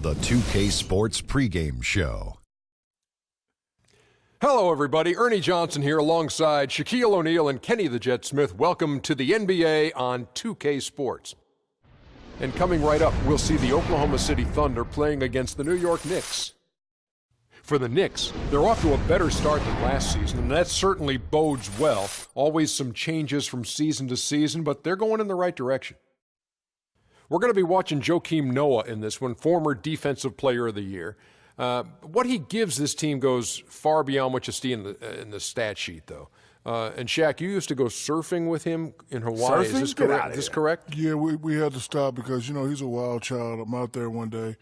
The 2K Sports Pregame Show. Hello, everybody. Ernie Johnson here alongside Shaquille O'Neal and Kenny the Jet Smith. Welcome to the NBA on 2K Sports. And coming right up, we'll see the Oklahoma City Thunder playing against the New York Knicks. For the Knicks, they're off to a better start than last season, and that certainly bodes well. Always some changes from season to season, but they're going in the right direction. We're going to be watching Joakim Noah in this one, former Defensive Player of the Year. What he gives this team goes far beyond what you see in the stat sheet, though. And Shaq, you used to go surfing with him in Hawaii. Surfing? Is this correct? Is this correct? Yeah, we had to stop because, you know, he's a wild child. I'm out there one day.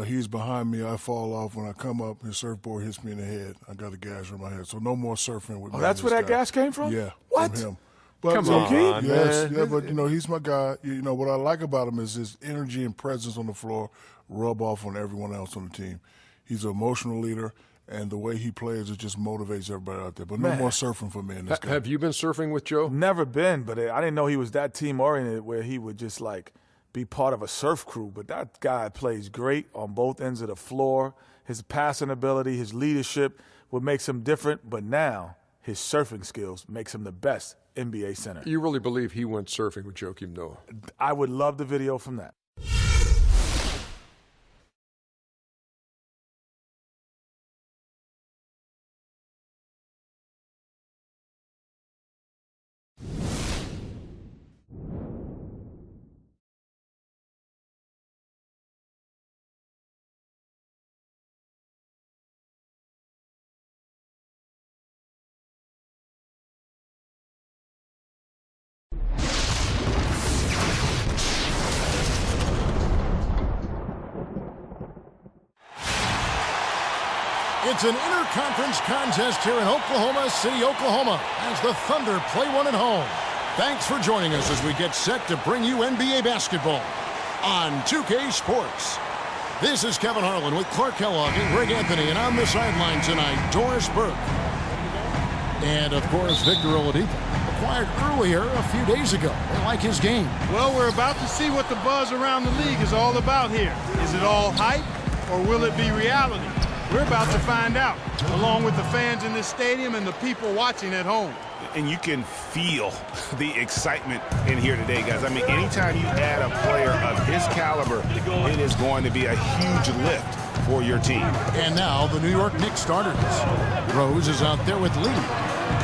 He's behind me. I fall off. When I come up, his surfboard hits me in the head. I got a gash on my head. So no more surfing with me. Oh, that's where that gas came from? Yeah. What? From him. But, Come on, yes, man. yeah, but, you know, he's my guy. You know, what I like about him is his energy and presence on the floor rub off on everyone else on the team. He's an emotional leader, and the way he plays, it just motivates everybody out there. But no more surfing for me in this game. Have you been surfing with Joe? Never been, but I didn't know he was that team-oriented where he would just, like, be part of a surf crew. But that guy plays great on both ends of the floor. His passing ability, his leadership, what makes him different. But now his surfing skills makes him the best NBA center. You really believe he went surfing with Joakim Noah? I would love the video from that. It's an interconference contest here in Oklahoma City, Oklahoma, as the Thunder play one at home. Thanks for joining us as we get set to bring you NBA basketball on 2K Sports. This is Kevin Harlan with Clark Kellogg and Greg Anthony, and on the sideline tonight, Doris Burke. And, of course, Victor Oladipo, acquired earlier a few days ago. They like his game. Well, we're about to see what the buzz around the league is all about here. Is it all hype, or will it be reality? We're about to find out, along with the fans in this stadium and the people watching at home. And you can feel the excitement in here today, guys. I mean, anytime you add a player of his caliber, it is going to be a huge lift for your team. And now the New York Knicks starters. Rose is out there with Lee.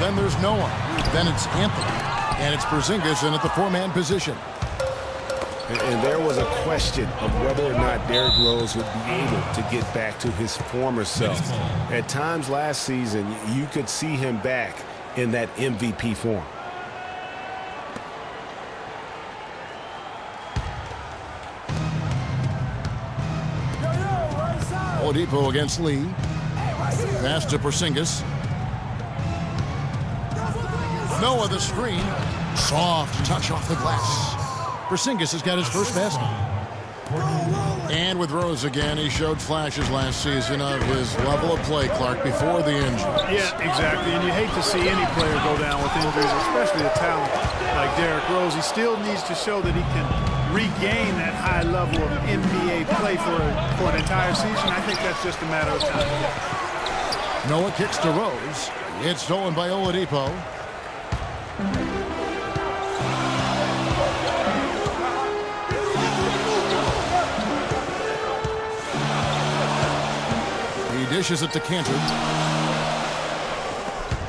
Then there's Noah. Then it's Anthony. And it's Porzingis in at the four-man position. And there was a question of whether or not Derrick Rose would be able to get back to his former self. At times last season, you could see him back in that MVP form. Oladipo against Lee. Pass to Porzingis. Noah the screen. Soft touch off the glass. Porzingis has got his first basket. And with Rose again, he showed flashes last season of his level of play, Clark, before the injury. Yeah, exactly. And you hate to see any player go down with injuries, especially a talent like Derrick Rose. He still needs to show that he can regain that high level of NBA play for an entire season. I think that's just a matter of time. Noah kicks to Rose. It's stolen by Oladipo. He dishes it to Cantor.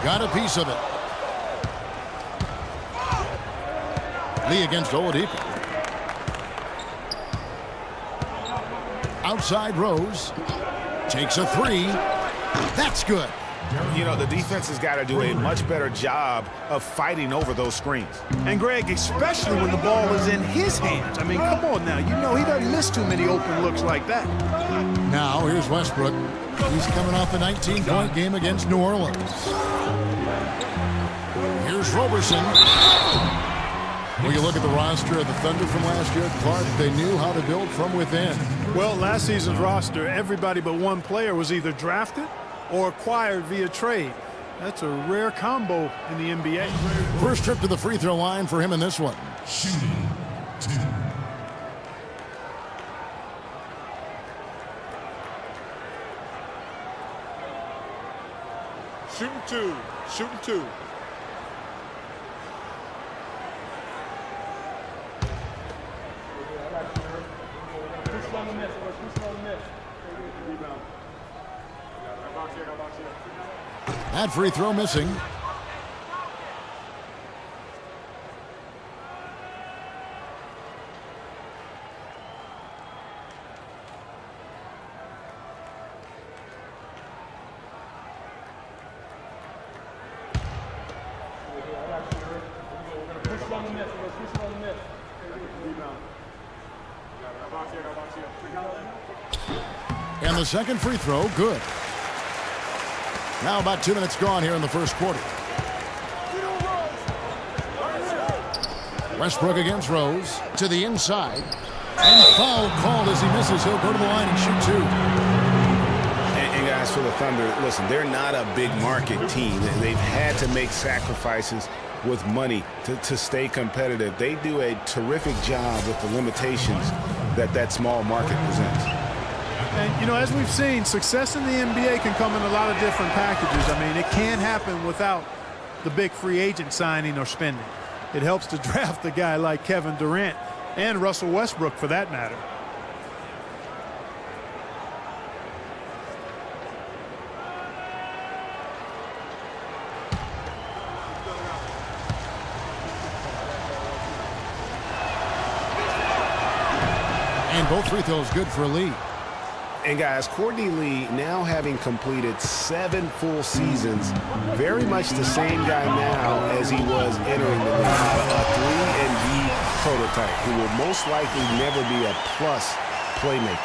Got a piece of it. Lee against Oladipo. Outside Rose. Takes a three. That's good. You know, the defense has got to do a much better job of fighting over those screens. And, Greg, especially when the ball is in his hands. I mean, come on now. You know he doesn't miss too many open looks like that. Now, here's Westbrook. He's coming off a 19-point game against New Orleans. Here's Roberson. When you look at the roster of the Thunder from last year, Clark, they knew how to build from within. Well, last season's roster, everybody but one player was either drafted or acquired via trade. That's a rare combo in the NBA. First trip to the free throw line for him in this one. Shooting two. Shooting two. That free throw missing. And the second free throw, good. Now about 2 minutes gone here in the first quarter. Westbrook against Rose to the inside. And foul called as he misses. He'll go to the line and shoot two. And guys, for the Thunder, listen, they're not a big market team. They've had to make sacrifices with money to stay competitive. They do a terrific job with the limitations that small market presents. And, you know, as we've seen, success in the NBA can come in a lot of different packages. I mean, it can't happen without the big free agent signing or spending. It helps to draft a guy like Kevin Durant and Russell Westbrook for that matter. And both free throws good for Lee. And guys, Courtney Lee, now having completed 7 full seasons, very much the same guy now as he was entering the league. A 3-and-D prototype who will most likely never be a plus playmaker.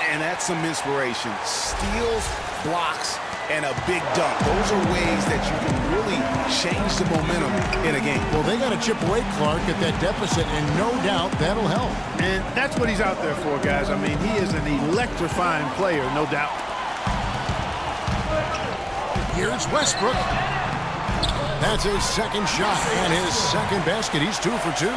And that's some inspiration. Steals, blocks, and a big dunk. Those are ways that you can really change the momentum in a game. Well, they got to chip away, Clark, at that deficit, and no doubt that'll help. And that's what he's out there for, guys. I mean, he is an electrifying player, no doubt. Here's Westbrook. That's his second shot and his second basket. He's 2 for 2.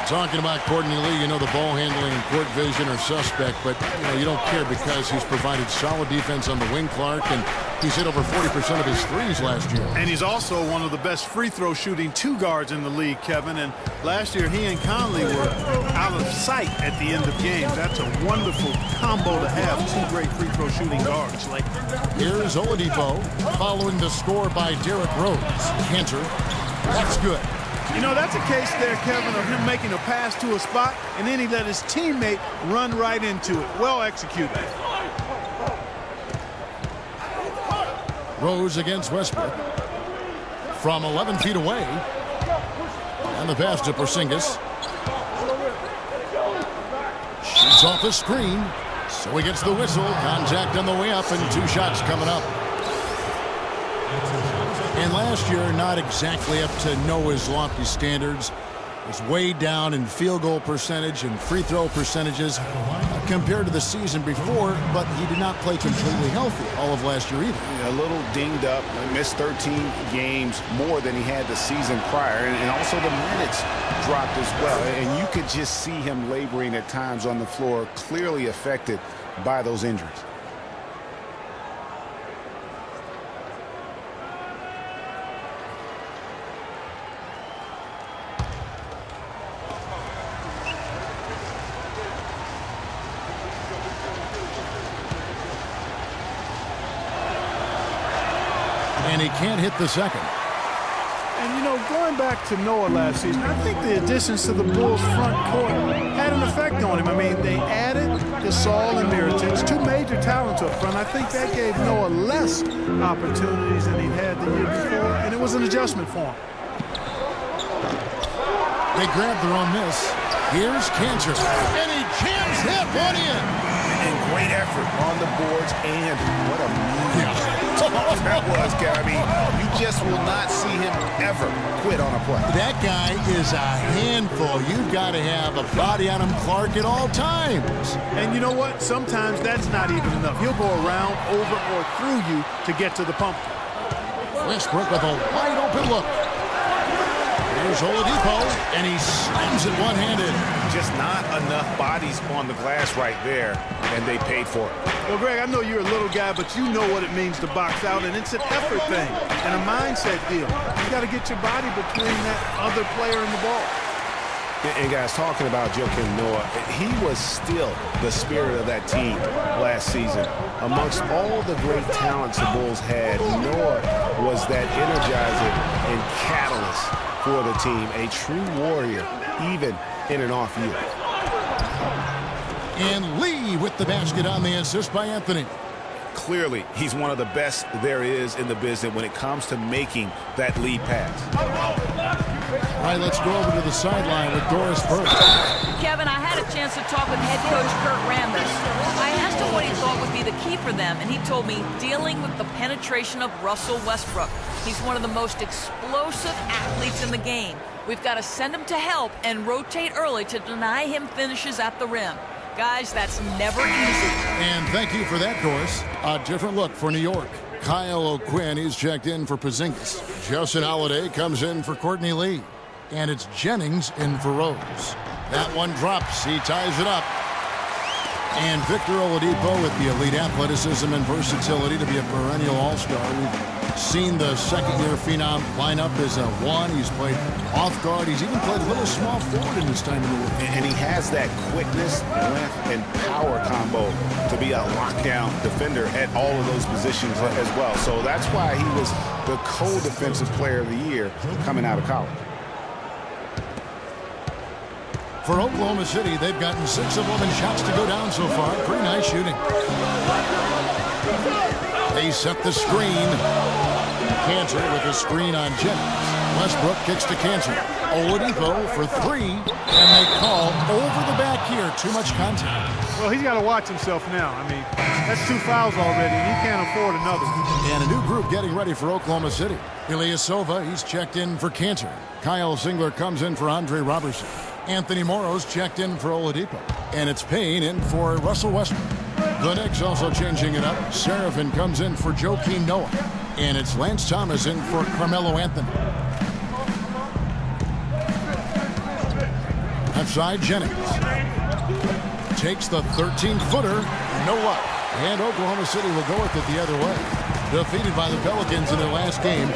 Talking about Courtney Lee, you know the ball handling and court vision are suspect, but you don't care because he's provided solid defense on the wing, Clark, and he's hit over 40% of his threes last year. And he's also one of the best free throw shooting 2 guards in the league, Kevin. And last year he and Conley were out of sight at the end of games. That's a wonderful combo to have, 2 great free throw shooting guards. Like here's Oladipo following the score by Derrick Rose. Cantor, that's good. You know, that's a case there, Kevin, of him making a pass to a spot, and then he let his teammate run right into it. Well executed. Rose against Westbrook. From 11 feet away. And the pass to Porzingis. Shoots off the screen. So he gets the whistle. Contact on the way up, and 2 shots coming up. And last year, not exactly up to Noah's lofty standards. Was way down in field goal percentage and free throw percentages compared to the season before, but he did not play completely healthy all of last year either. A little dinged up, missed 13 games more than he had the season prior, and also the minutes dropped as well. And you could just see him laboring at times on the floor, clearly affected by those injuries. And he can't hit the second. And, you know, going back to Noah last season, I think the additions to the Bulls' front court had an effect on him. I mean, they added Gasol and Mirotic, 2 major talents up front. I think that gave Noah less opportunities than he'd had the year before, and it was an adjustment for him. They grab their own miss. Here's Cantor. And he jams that one in. And great effort on the boards, and what a move that was, I mean, you just will not see him ever quit on a play. That guy is a handful. You've got to have a body on him, Clark, at all times. And you know what? Sometimes that's not even enough. He'll go around, over, or through you to get to the pump. Westbrook with a wide open look. Here's Oladipo, and he slams it one-handed. Just not enough bodies on the glass right there, and they paid for it. Well, Greg, I know you're a little guy, but you know what it means to box out, and it's an effort thing and a mindset deal. You got to get your body between that other player and the ball. And guys, talking about Joakim Noah, he was still the spirit of that team last season. Amongst all the great talents the Bulls had, Noah was that energizer and catalyst for the team, a true warrior, even in an off year. And Lee with the basket on the assist by Anthony. Clearly, he's one of the best there is in the business when it comes to making that lead pass. All right, let's go over to the sideline with Doris first. Kevin, I had a chance to talk with head coach Kurt Rambis. I asked him what he thought would be the key for them, and he told me dealing with the penetration of Russell Westbrook. He's one of the most explosive athletes in the game. We've got to send him to help and rotate early to deny him finishes at the rim. Guys, that's never easy. And thank you for that, Doris. A different look for New York. Kyle O'Quinn is checked in for Porzingis. Justin Holiday comes in for Courtney Lee. And it's Jennings in for Rose. That one drops. He ties it up. And Victor Oladipo with the elite athleticism and versatility to be a perennial all-star. We've seen the second-year phenom line up as a one. He's played off guard. He's even played a little small forward in his time in the league. And he has that quickness, length, and power combo to be a lockdown defender at all of those positions as well. So that's why he was the co-defensive player of the year coming out of college. For Oklahoma City, they've gotten 6 of 11 shots to go down so far. Pretty nice shooting. They set the screen. Cantor with the screen on Jennings. Westbrook kicks to Cantor. Oladipo for 3, and they call over the back here. Too much contact. Well, he's got to watch himself now. I mean, that's 2 fouls already, and he can't afford another. And a new group getting ready for Oklahoma City. Ilyasova, he's checked in for Cantor. Kyle Singler comes in for Andre Robertson. Anthony Morrow's checked in for Oladipo. And it's Payne in for Russell Westbrook. The Knicks also changing it up. Serafin comes in for Joakim Noah. And it's Lance Thomas in for Carmelo Anthony. Left side, Jennings. Takes the 13-footer. No luck. And Oklahoma City will go with it the other way. Defeated by the Pelicans in their last game,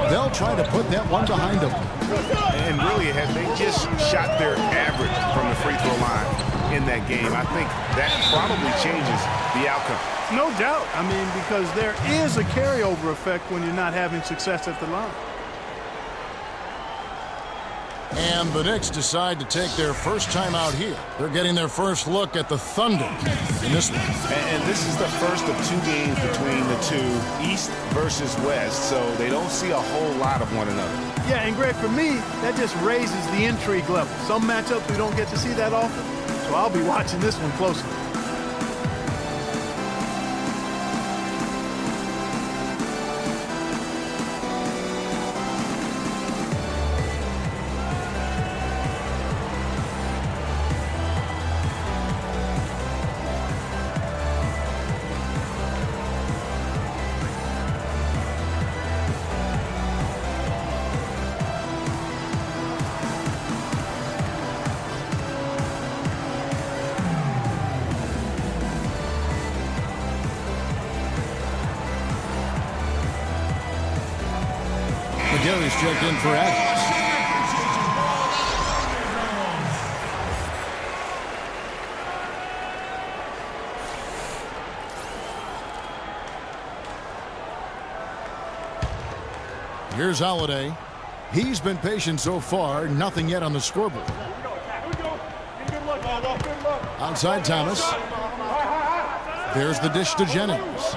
they'll try to put that one behind them. And really, had they just shot their average from the free throw line in that game, I think that probably changes the outcome. No doubt. I mean, because there is a carryover effect when you're not having success at the line. And the Knicks decide to take their first time out here. They're getting their first look at the Thunder in this one. And this is the first of 2 games between the two, East versus West, so they don't see a whole lot of one another. Yeah, and Greg, for me, that just raises the intrigue level. Some matchups we don't get to see that often, so I'll be watching this one closely. Gary's checked in for Adams. Here's Holiday. He's been patient so far. Nothing yet on the scoreboard. Outside Thomas. There's the dish to Jennings.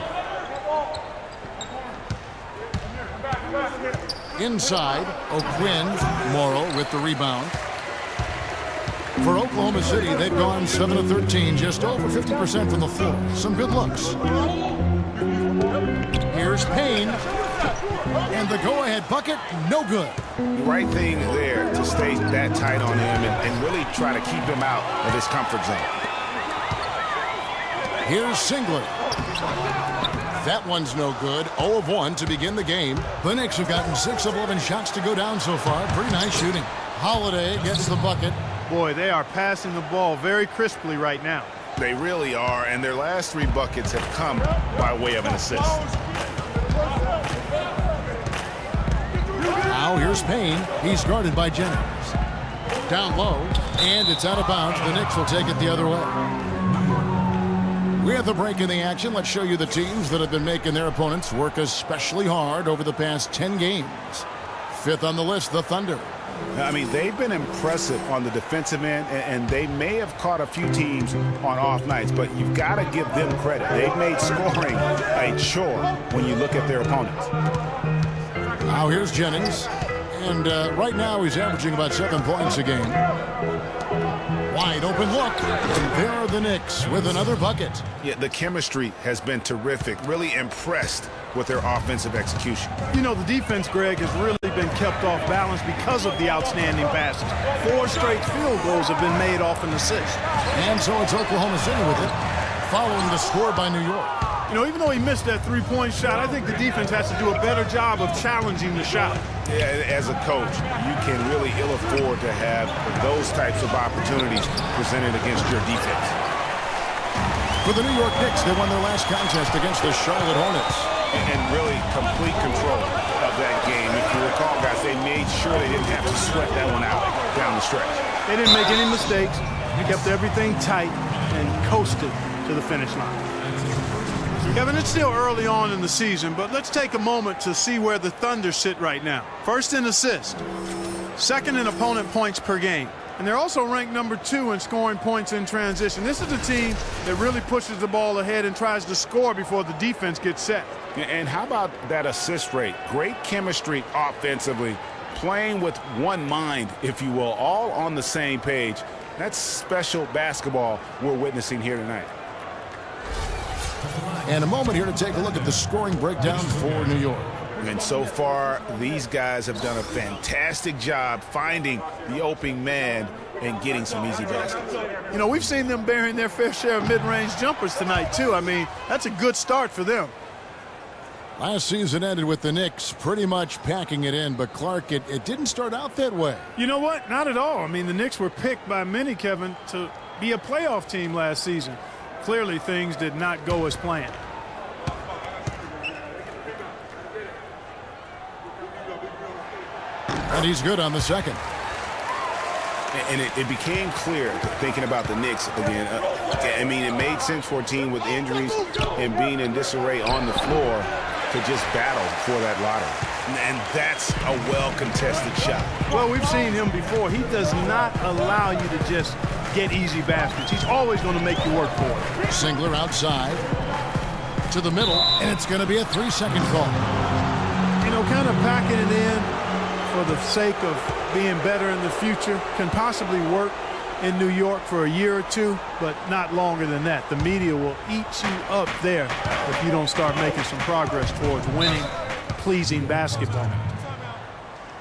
Inside, O'Quinn, Morrow with the rebound. For Oklahoma City, they've gone 7 of 13, just over 50% from the floor. Some good looks. Here's Payne. And the go-ahead bucket, no good. The right thing there to stay that tight on him and really try to keep him out of his comfort zone. Here's Singler. That one's no good. 0 of 1 to begin the game. The Knicks have gotten 6 of 11 shots to go down so far. Pretty nice shooting. Holiday gets the bucket. Boy, they are passing the ball very crisply right now. They really are, and their last 3 buckets have come by way of an assist. Now here's Payne. He's guarded by Jennings. Down low, and it's out of bounds. The Knicks will take it the other way. We have the break in the action. Let's show you the teams that have been making their opponents work especially hard over the past 10 games. 5th on the list, the Thunder. I mean, they've been impressive on the defensive end, and they may have caught a few teams on off nights, but you've got to give them credit. They've made scoring a chore when you look at their opponents. Now here's Jennings, and right now he's averaging about 7 points a game. Wide open look, and there are the Knicks with another bucket. Yeah, the chemistry has been terrific. Really impressed with their offensive execution. You know, the defense, Greg, has really been kept off balance because of the outstanding passes. 4 straight field goals have been made off an assist. And so it's Oklahoma City with it, following the score by New York. You know, even though he missed that 3-point shot, I think the defense has to do a better job of challenging the shot. Yeah, as a coach, you can really ill afford to have those types of opportunities presented against your defense. For the New York Knicks, they won their last contest against the Charlotte Hornets. And really complete control of that game. If you recall, guys, they made sure they didn't have to sweat that one out down the stretch. They didn't make any mistakes. They kept everything tight and coasted to the finish line. Kevin, it's still early on in the season, but let's take a moment to see where the Thunder sit right now. First in assists, second in opponent points per game, and they're also ranked number 2 in scoring points in transition. This is a team that really pushes the ball ahead and tries to score before the defense gets set. And how about that assist rate? Great chemistry offensively, playing with one mind, if you will, all on the same page. That's special basketball we're witnessing here tonight. And a moment here to take a look at the scoring breakdown for New York. And so far, these guys have done a fantastic job finding the opening man and getting some easy baskets. You know, we've seen them bearing their fair share of mid-range jumpers tonight, too. I mean, that's a good start for them. Last season ended with the Knicks pretty much packing it in, but Clark, it didn't start out that way. You know what? Not at all. I mean, the Knicks were picked by many, Kevin, to be a playoff team last season. Clearly, things did not go as planned. And he's good on the second. And it became clear, thinking about the Knicks again, I mean, it made sense for a team with injuries and being in disarray on the floor to just battle for that lottery. And that's a well-contested shot. Well, we've seen him before. He does not allow you to just get easy baskets. He's always going to make you work for it. Singler outside to the middle, and it's going to be a 3-second call. You know, kind of packing it in for the sake of being better in the future can possibly work in New York for a year or 2, but not longer than that. The media will eat you up there if you don't start making some progress towards winning, pleasing basketball.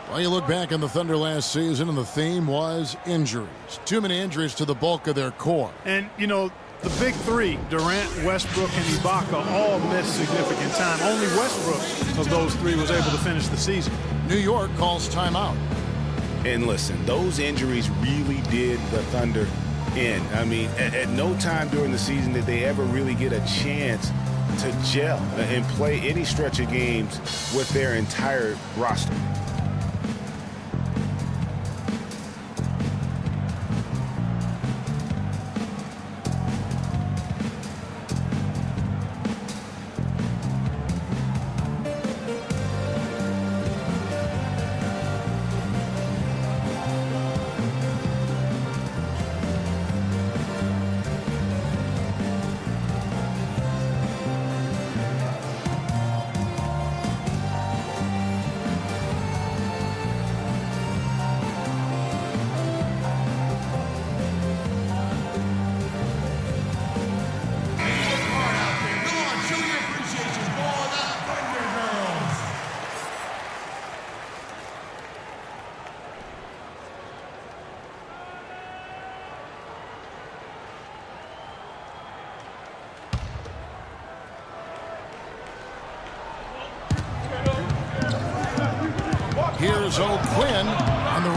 Well, you look back on the Thunder last season, and the theme was injuries. Too many injuries to the bulk of their core. And, you know, the big 3, Durant, Westbrook, and Ibaka, all missed significant time. Only Westbrook of those 3 was able to finish the season. New York calls timeout. And listen, those injuries really did the Thunder in. I mean, at no time during the season did they ever really get a chance to gel and play any stretch of games with their entire roster.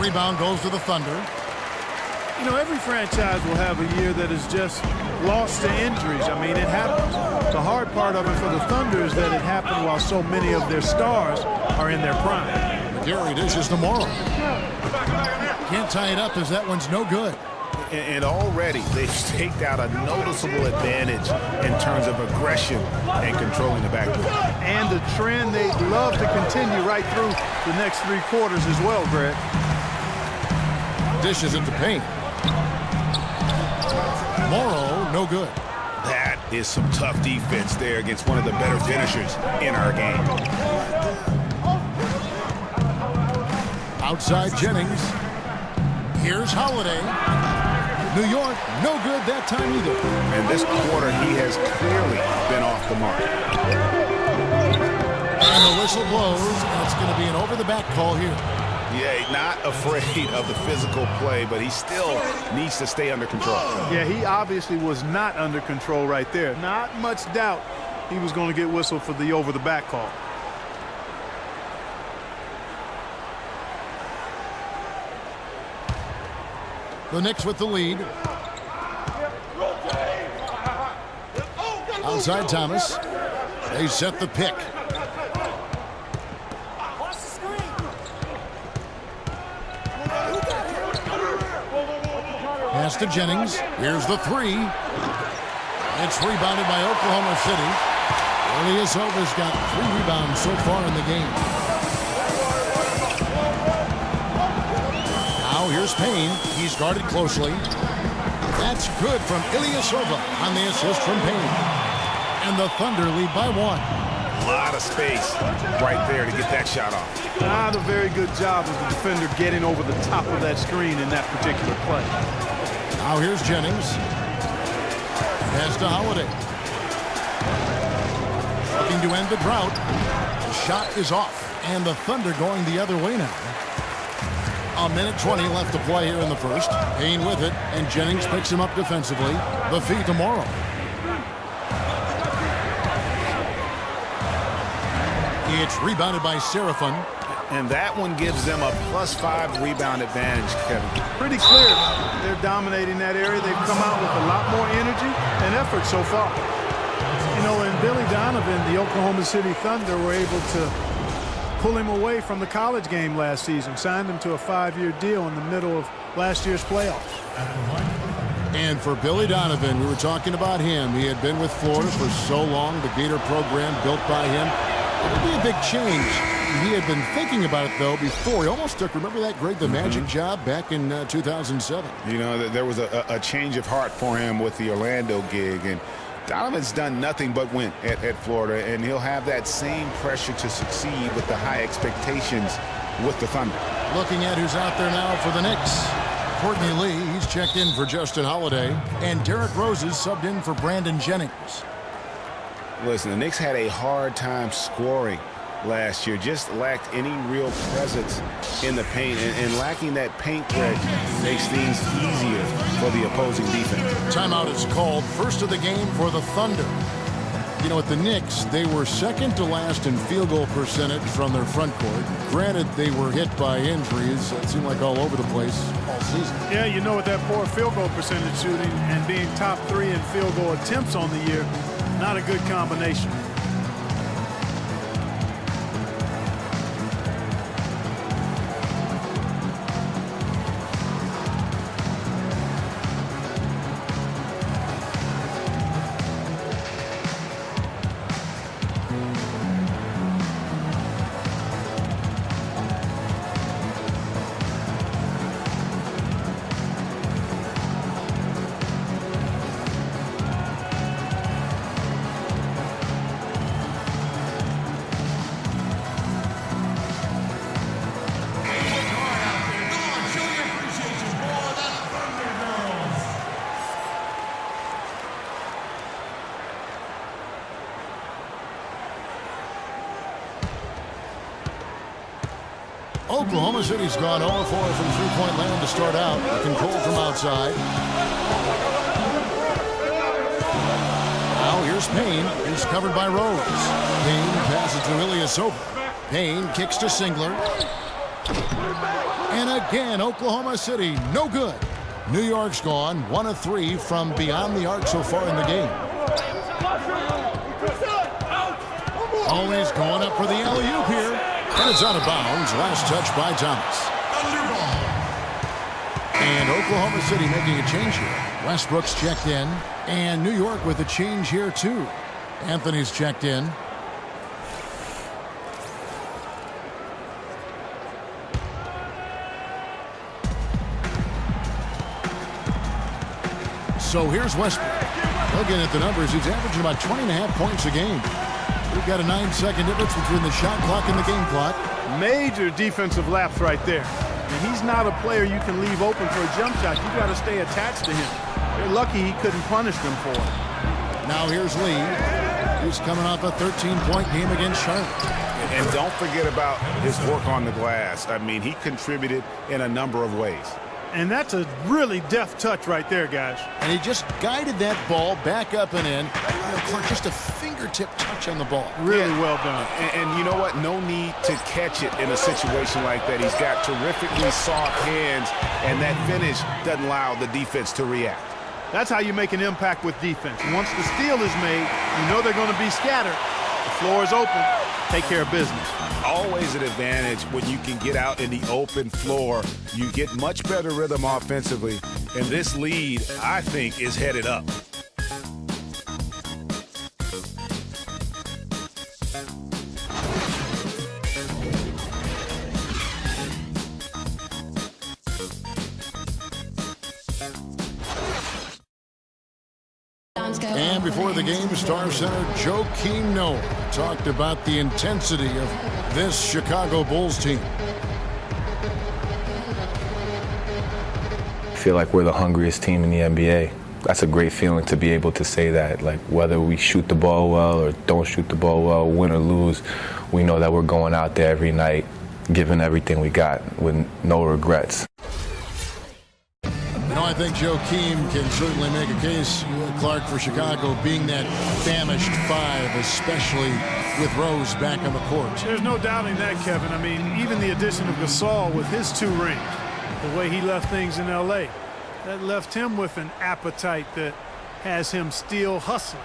rebound goes to the Thunder. You know, every franchise will have a year that is just lost to injuries. I mean, it happens. The hard part of it for the Thunder is that it happened while so many of their stars are in their prime. Gary dishes to Morrow. Can't tie it up as that one's no good. And already they've staked out a noticeable advantage in terms of aggression and controlling the backcourt. And a trend they'd love to continue right through the next 3 quarters as well, Greg. Dishes into paint. Morrow, no good. That is some tough defense there against one of the better finishers in our game. Outside Jennings. Here's Holiday. New York, no good that time either. And this quarter, he has clearly been off the mark. And the whistle blows, and it's going to be an over-the-back call here. Yeah, not afraid of the physical play, but he still needs to stay under control. Yeah, he obviously was not under control right there. Not much doubt he was going to get whistled for the over-the-back call. The Knicks with the lead. Outside Thomas. They set the pick. Pass to Jennings. Here's the 3. It's rebounded by Oklahoma City. Ilyasova's got 3 rebounds so far in the game. Now here's Payne. He's guarded closely. That's good from Ilyasova on the assist from Payne. And the Thunder lead by 1. A lot of space right there to get that shot off. Not a very good job of the defender getting over the top of that screen in that particular play. Now here's Jennings. Pass to Holiday. Looking to end the drought. The shot is off. And the Thunder going the other way now. 1:20 left to play here in the first. Payne with it, and Jennings picks him up defensively. The feed to Morrow. It's rebounded by Serafin. And that one gives them a +5 rebound advantage, Kevin. Pretty clear. They're dominating that area. They've come out with a lot more energy and effort so far. You know, and Billy Donovan, the Oklahoma City Thunder, were able to pull him away from the college game last season, signed him to a 5-year deal in the middle of last year's playoffs. And for Billy Donovan, we were talking about him. He had been with Florida for so long, the Gator program built by him. It would be a big change. He had been thinking about it, though, before. He almost took, remember that Greg, the Magic job back in 2007? You know, there was a change of heart for him with the Orlando gig, and Donovan's done nothing but win at Florida, and he'll have that same pressure to succeed with the high expectations with the Thunder. Looking at who's out there now for the Knicks. Courtney Lee, he's checked in for Justin Holiday, and Derrick Rose is subbed in for Brandon Jennings. Listen, the Knicks had a hard time scoring last year, just lacked any real presence in the paint, and lacking that paint threat makes things easier for the opposing defense. Timeout is called. First of the game for the Thunder. You know, at the Knicks, they were second to last in field goal percentage from their front court. Granted, they were hit by injuries. It seemed like all over the place all season. Yeah, you know, with that poor field goal percentage shooting and being top 3 in field goal attempts on the year, not a good combination. Oklahoma City's gone 0-4 from three-point land to start out. Control from outside. Now here's Payne. He's covered by Rose. Payne passes to Ilyasova. Payne kicks to Singler. And again, Oklahoma City, no good. New York's gone 1 of 3 from beyond the arc so far in the game. Always going up for the alley-oop here. And it's out of bounds. Last touch by Thomas. And Oklahoma City making a change here. Westbrook's checked in. And New York with a change here, too. Anthony's checked in. So here's Westbrook. Looking at the numbers, he's averaging about 20.5 points a game. We've got a 9-second difference between the shot clock and the game clock. Major defensive lapse right there. And he's not a player you can leave open for a jump shot. You got to stay attached to him. They're lucky he couldn't punish them for it. Now here's Lee. He's coming off a 13-point game against Charlotte. And don't forget about his work on the glass. I mean, he contributed in a number of ways. And that's a really deft touch right there, guys. And he just guided that ball back up and in. Clark, just a fingertip touch on the ball. Really well done. And you know what? No need to catch it in a situation like that. He's got terrifically soft hands, and that finish doesn't allow the defense to react. That's how you make an impact with defense. Once the steal is made, you know they're going to be scattered. The floor is open. Take care of business. Always an advantage when you can get out in the open floor. You get much better rhythm offensively, and this lead, I think, is headed up. And before the game, Star Center Joakim Noah talked about the intensity of this Chicago Bulls team. I feel like we're the hungriest team in the NBA. That's a great feeling to be able to say that. Like, whether we shoot the ball well or don't shoot the ball well, win or lose, we know that we're going out there every night, giving everything we got with no regrets. You know, I think Joakim can certainly make a case, Clark, for Chicago being that famished 5, especially with Rose back on the court. There's no doubting that, Kevin. I mean, even the addition of Gasol with his 2 rings, the way he left things in L.A., that left him with an appetite that has him still hustling.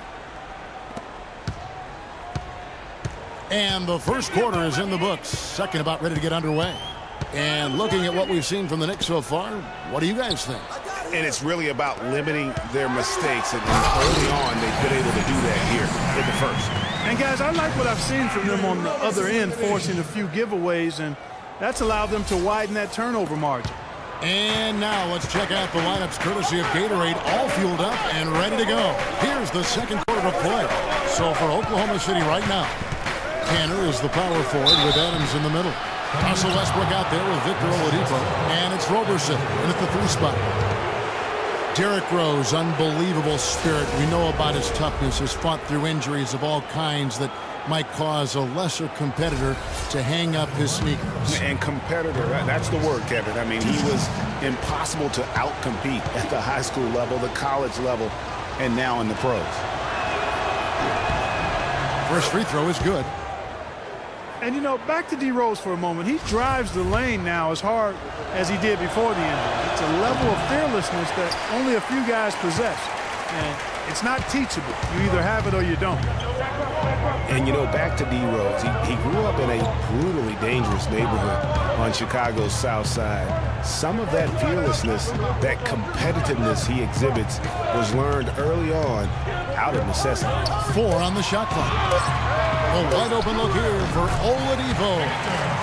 And the first quarter is in the books. Second about ready to get underway. And looking at what we've seen from the Knicks so far, what do you guys think? And it's really about limiting their mistakes. And early on, they've been able to do that here in the first. And, guys, I like what I've seen from them on the other end, forcing a few giveaways, and that's allowed them to widen that turnover margin. And now let's check out the lineups courtesy of Gatorade, all fueled up and ready to go. Here's the second quarter of play. So for Oklahoma City right now, Tanner is the power forward with Adams in the middle. Russell Westbrook out there with Victor Oladipo. And it's Roberson in at the 3 spot. Derrick Rose, unbelievable spirit. We know about his toughness, has fought through injuries of all kinds that might cause a lesser competitor to hang up his sneakers. And competitor, that's the word, Kevin. I mean, he was impossible to outcompete at the high school level, the college level, and now in the pros. First free throw is good. And, you know, back to D. Rose for a moment. He drives the lane now as hard as he did before the injury. It's a level of fearlessness that only a few guys possess. And it's not teachable. You either have it or you don't. And, you know, back to D. Rose, he grew up in a brutally dangerous neighborhood on Chicago's South Side. Some of that fearlessness, that competitiveness he exhibits was learned early on out of necessity. 4 on the shot clock. A wide open look here for Oladipo.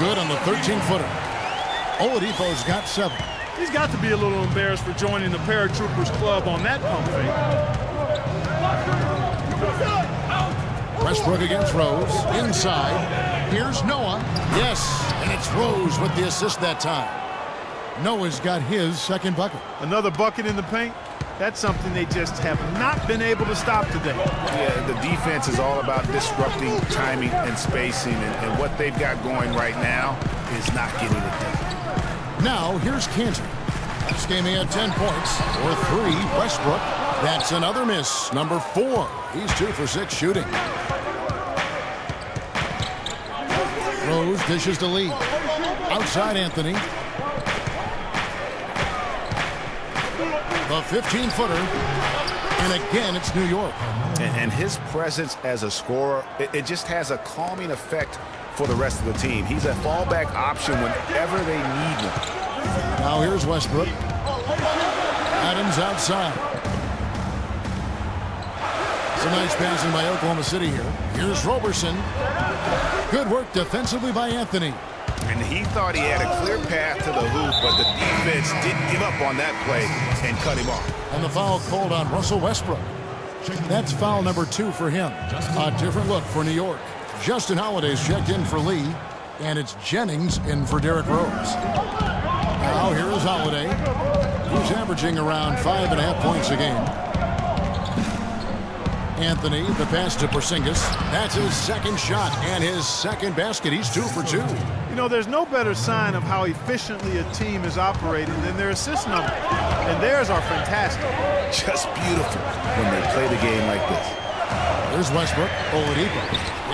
Good on the 13-footer. Oladipo's got 7. He's got to be a little embarrassed for joining the Paratroopers Club on that pump fake. Westbrook against Rose. Inside. Here's Noah. Yes, and it's Rose with the assist that time. Noah's got his second bucket. Another bucket in the paint. That's something they just have not been able to stop today. Yeah, the defense is all about disrupting timing and spacing, and what they've got going right now is not getting it done. Now, here's Cantor. This game he had 10 points. For 3, Westbrook. That's another miss. Number 4. He's 2 for 6 shooting. Rose dishes to Lee. Outside Anthony. The 15-footer. And again, it's New York. And his presence as a scorer, it just has a calming effect for the rest of the team. He's a fallback option whenever they need him. Now here's Westbrook. Adams outside. It's a nice passing by Oklahoma City here. Here's Roberson. Good work defensively by Anthony. And he thought he had a clear path to the hoop, but the defense didn't give up on that play and cut him off. And the foul called on Russell Westbrook. That's foul number 2 for him. A different look for New York. Justin Holiday's checked in for Lee, and it's Jennings in for Derrick Rose. Now here is Holiday, who's averaging around 5.5 points a game. Anthony, the pass to Porzingis. That's his second shot and his second basket. He's 2 for 2. You know, there's no better sign of how efficiently a team is operating than their assist numbers. And theirs are fantastic. Just beautiful when they play the game like this. There's Westbrook. Oladipo.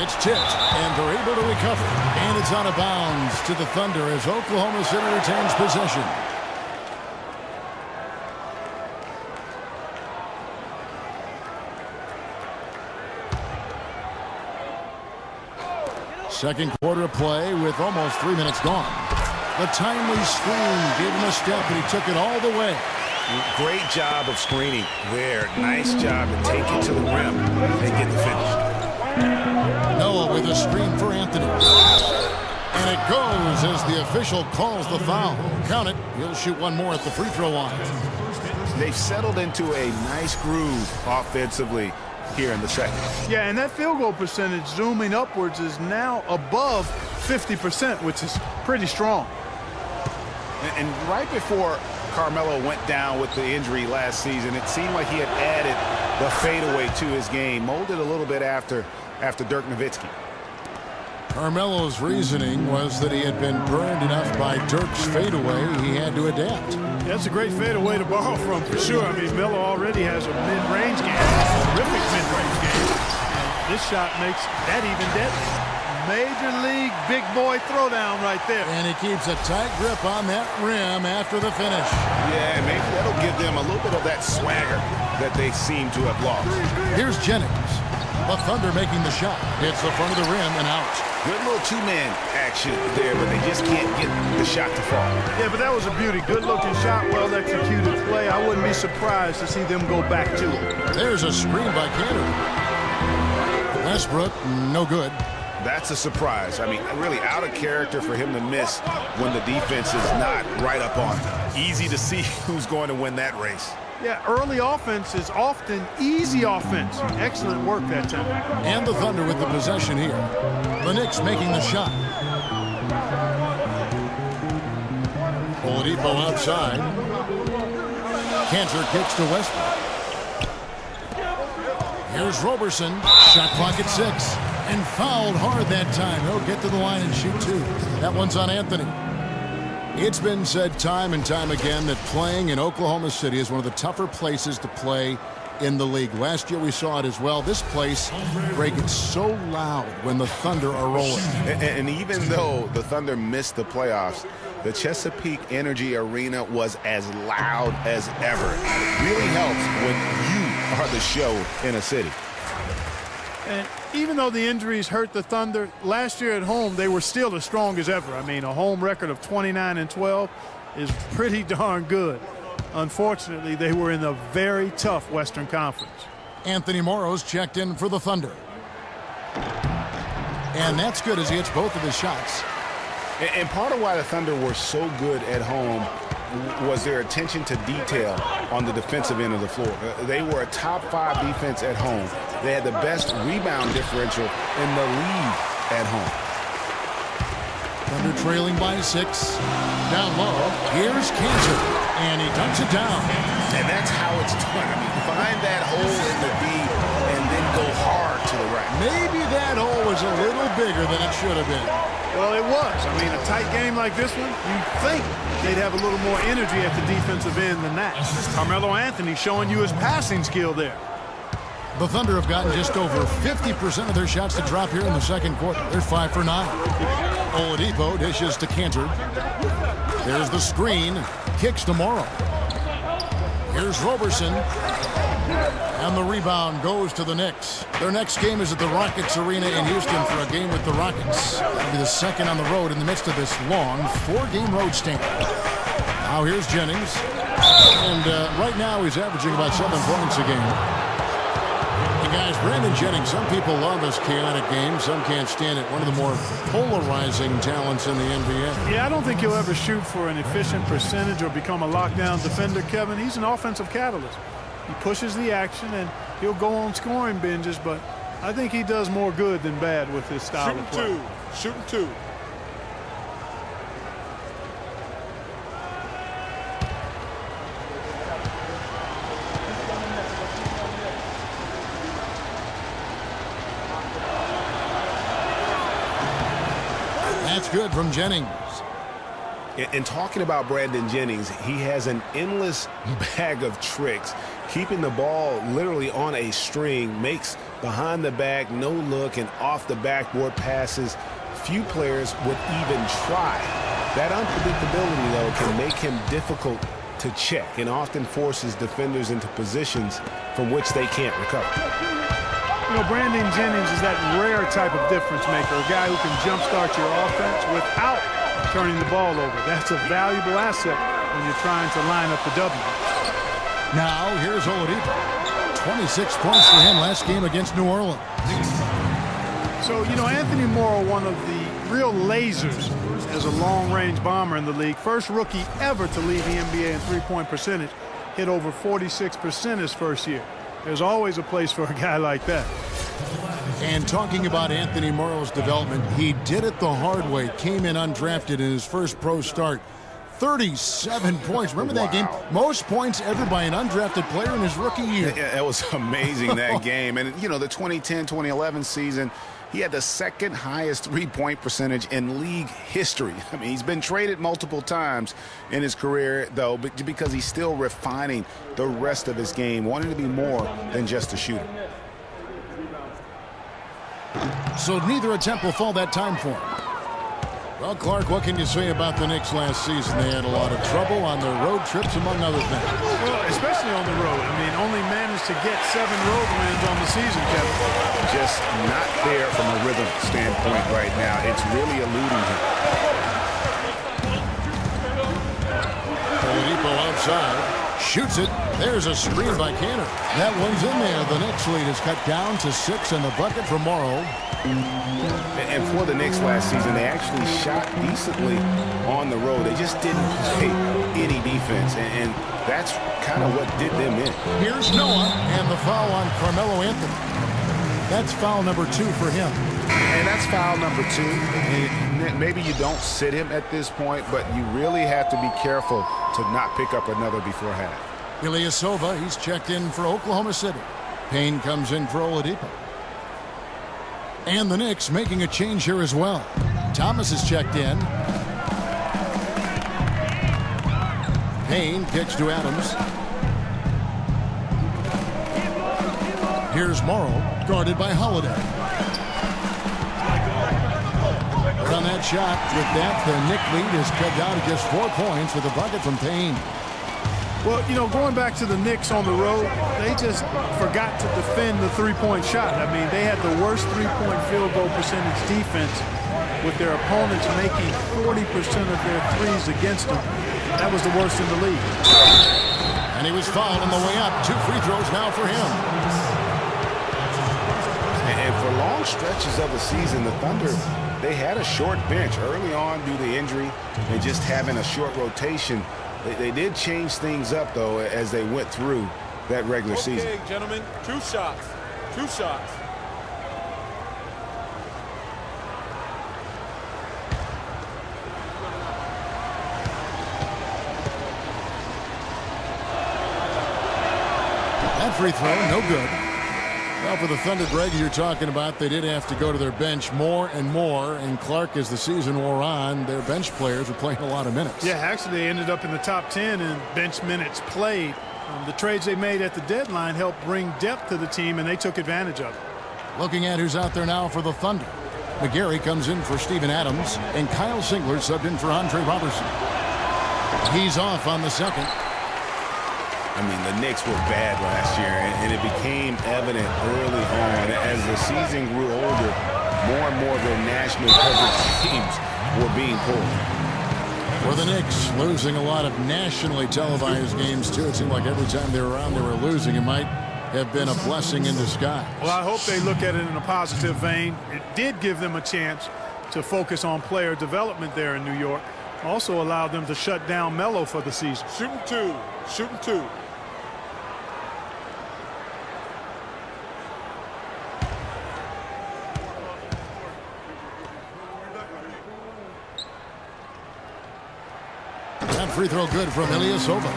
It's tipped, and they're able to recover. And it's out of bounds to the Thunder as Oklahoma City retains possession. Second quarter of play with almost 3 minutes gone. The timely screen gave him a step, and he took it all the way. Great job of screening there. Nice job to take it to the rim and get the finish. Noah with a screen for Anthony. And it goes as the official calls the foul. Count it. He'll shoot one more at the free throw line. They've settled into a nice groove offensively here in the second. Yeah, and that field goal percentage zooming upwards is now above 50%, which is pretty strong. And right before Carmelo went down with the injury last season, it seemed like he had added the fadeaway to his game, molded a little bit after Dirk Nowitzki. Carmelo's reasoning was that he had been burned enough by Dirk's fadeaway, he had to adapt. That's a great fadeaway to borrow from, for sure. I mean, Melo already has a mid-range game, a terrific mid-range game. And this shot makes that even deadly. Major league big boy throwdown right there. And he keeps a tight grip on that rim after the finish. Yeah, maybe that'll give them a little bit of that swagger that they seem to have lost. Here's Jennings. The Thunder making the shot. Hits the front of the rim and out. Good little two-man action there, but they just can't get the shot to fall. Yeah, but that was a beauty. Good-looking shot, well-executed play. I wouldn't be surprised to see them go back to it. There's a screen by Cantor. Westbrook, no good. That's a surprise. I mean, really out of character for him to miss when the defense is not right up on him. Easy to see who's going to win that race. Yeah, early offense is often easy offense. Excellent work that time. And the Thunder with the possession here. The Knicks making the shot. Oladipo outside. Cantor kicks to Westbrook. Here's Roberson. Shot clock at 6. And fouled hard that time. He'll get to the line and shoot 2. That one's on Anthony. It's been said time and time again that playing in Oklahoma City is one of the tougher places to play in the league. Last year we saw it as well. This place, Greg, it's so loud when the Thunder are rolling. And even though the Thunder missed the playoffs, the Chesapeake Energy Arena was as loud as ever. It really helps when you are the show in a city. And even though the injuries hurt the Thunder, last year at home, they were still as strong as ever. I mean, a home record of 29-12 is pretty darn good. Unfortunately, they were in a very tough Western Conference. Anthony Morrow's checked in for the Thunder. And that's good as he hits both of his shots. And part of why the Thunder were so good at home was their attention to detail on the defensive end of the floor. They were a top 5 defense at home. They had the best rebound differential in the league at home. Thunder trailing by 6. Down low. Here's Cantor. And he dunks it down. And that's how it's done. I mean, find that hole in the D and then go hard to the right. Maybe that hole was a little bigger than it should have been. Well, it was. I mean, a tight game like this one, you'd think they'd have a little more energy at the defensive end than that. Carmelo Anthony showing you his passing skill there. The Thunder have gotten just over 50% of their shots to drop here in the second quarter. They're 5 for 9. Oladipo dishes to Cantor. There's the screen. Kicks to Morrow. Here's Roberson. And the rebound goes to the Knicks. Their next game is at the Rockets Arena in Houston for a game with the Rockets. That'll be the second on the road in the midst of this long 4-game road stint. Now here's Jennings. And right now he's averaging about 7 points a game. Hey guys, Brandon Jennings, some people love his chaotic game. Some can't stand it. One of the more polarizing talents in the NBA. Yeah, I don't think he'll ever shoot for an efficient percentage or become a lockdown defender, Kevin. He's an offensive catalyst. He pushes the action, and he'll go on scoring binges, but I think he does more good than bad with his style of play. Shooting two. That's good from Jennings. And talking about Brandon Jennings, he has an endless bag of tricks. Keeping the ball literally on a string, makes behind the back, no look, and off the backboard passes few players would even try. That unpredictability, though, can make him difficult to check and often forces defenders into positions from which they can't recover. You know, Brandon Jennings is that rare type of difference maker, a guy who can jumpstart your offense without turning the ball over. That's a valuable asset when you're trying to line up the W. Now, here's Oladipo. 26 points for him last game against New Orleans. So, you know, Anthony Morrow, one of the real lasers as a long-range bomber in the league. First rookie ever to lead the NBA in three-point percentage. Hit over 46% his first year. There's always a place for a guy like that. And talking about Anthony Morrow's development, he did it the hard way. Came in undrafted in his first pro start. 37 points. Remember that game? Most points ever by an undrafted player in his rookie year. Yeah, that was amazing, that game. And, you know, the 2010-2011 season, he had the second highest three-point percentage in league history. I mean, he's been traded multiple times in his career, though, because he's still refining the rest of his game, wanting to be more than just a shooter. So neither attempt will fall that time for him. Well, Clark, what can you say about the Knicks last season? They had a lot of trouble on their road trips, among other things. Well, especially on the road. I mean, only managed to get 7 road wins on the season, Kevin. Just not there from a rhythm standpoint right now. It's really eluding him. Oladipo outside. Shoots it. There's a screen by Canner. That one's in there. The Knicks lead is cut down to 6 in the bucket for Morrow. And for the Knicks last season, they actually shot decently on the road. They just didn't play any defense, and that's kind of what did them in. Here's Noah, and the foul on Carmelo Anthony. That's foul number 2 for him. And that's foul number 2. And maybe you don't sit him at this point, but you really have to be careful to not pick up another before half. Ilyasova, he's checked in for Oklahoma City. Payne comes in for Oladipo. And the Knicks making a change here as well. Thomas is checked in. Payne kicks to Adams. Here's Morrow, guarded by Holiday. But on that shot, with that, the Knick lead is cut down to just 4 points with a bucket from Payne. Well, you know, going back to the Knicks on the road, they just forgot to defend the three-point shot. I mean, they had the worst three-point field goal percentage defense with their opponents making 40% of their threes against them. That was the worst in the league. And he was fouled on the way up. 2 free throws now for him. And for long stretches of the season, the Thunder, they had a short bench early on due to injury and just having a short rotation. They did change things up, though, as they went through that regular season. Okay, gentlemen, 2 shots. 2 shots. That free throw, no good. Well, for the Thunder, Greg, you're talking about, they did have to go to their bench more and more. And Clark, as the season wore on, their bench players were playing a lot of minutes. Yeah, actually, they ended up in the top 10 in bench minutes played. The trades they made at the deadline helped bring depth to the team, and they took advantage of it. Looking at who's out there now for the Thunder. McGarry comes in for Steven Adams, and Kyle Singler subbed in for Andre Robertson. He's off on the second. I mean, the Knicks were bad last year, and it became evident early on. As the season grew older, more and more of their national coverage teams were being pulled. For the Knicks, losing a lot of nationally televised games, too. It seemed like every time they were around, they were losing. It might have been a blessing in disguise. Well, I hope they look at it in a positive vein. It did give them a chance to focus on player development there in New York. Also allowed them to shut down Melo for the season. Shooting two. Shooting two. That free throw good from Ilyasova.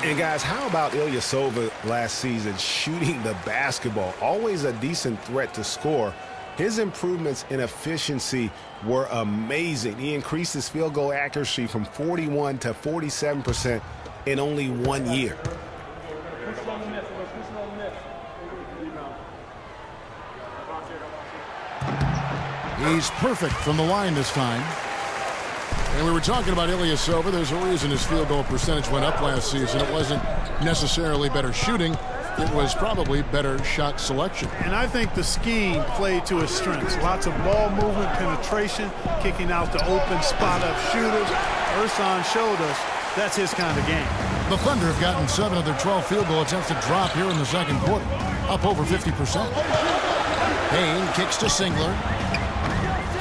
And guys, how about Ilyasova last season shooting the basketball? Always a decent threat to score. His improvements in efficiency were amazing. He increased his field goal accuracy from 41 to 47% in only 1 year. He's perfect from the line this time. And we were talking about Ilyasova. There's a reason his field goal percentage went up last season. It wasn't necessarily better shooting. It was probably better shot selection. And I think the scheme played to his strengths. Lots of ball movement, penetration, kicking out to open spot-up shooters. Ersan showed us that's his kind of game. The Thunder have gotten 7 of their 12 field goal attempts to drop here in the second quarter, up over 50%. Payne kicks to Singler.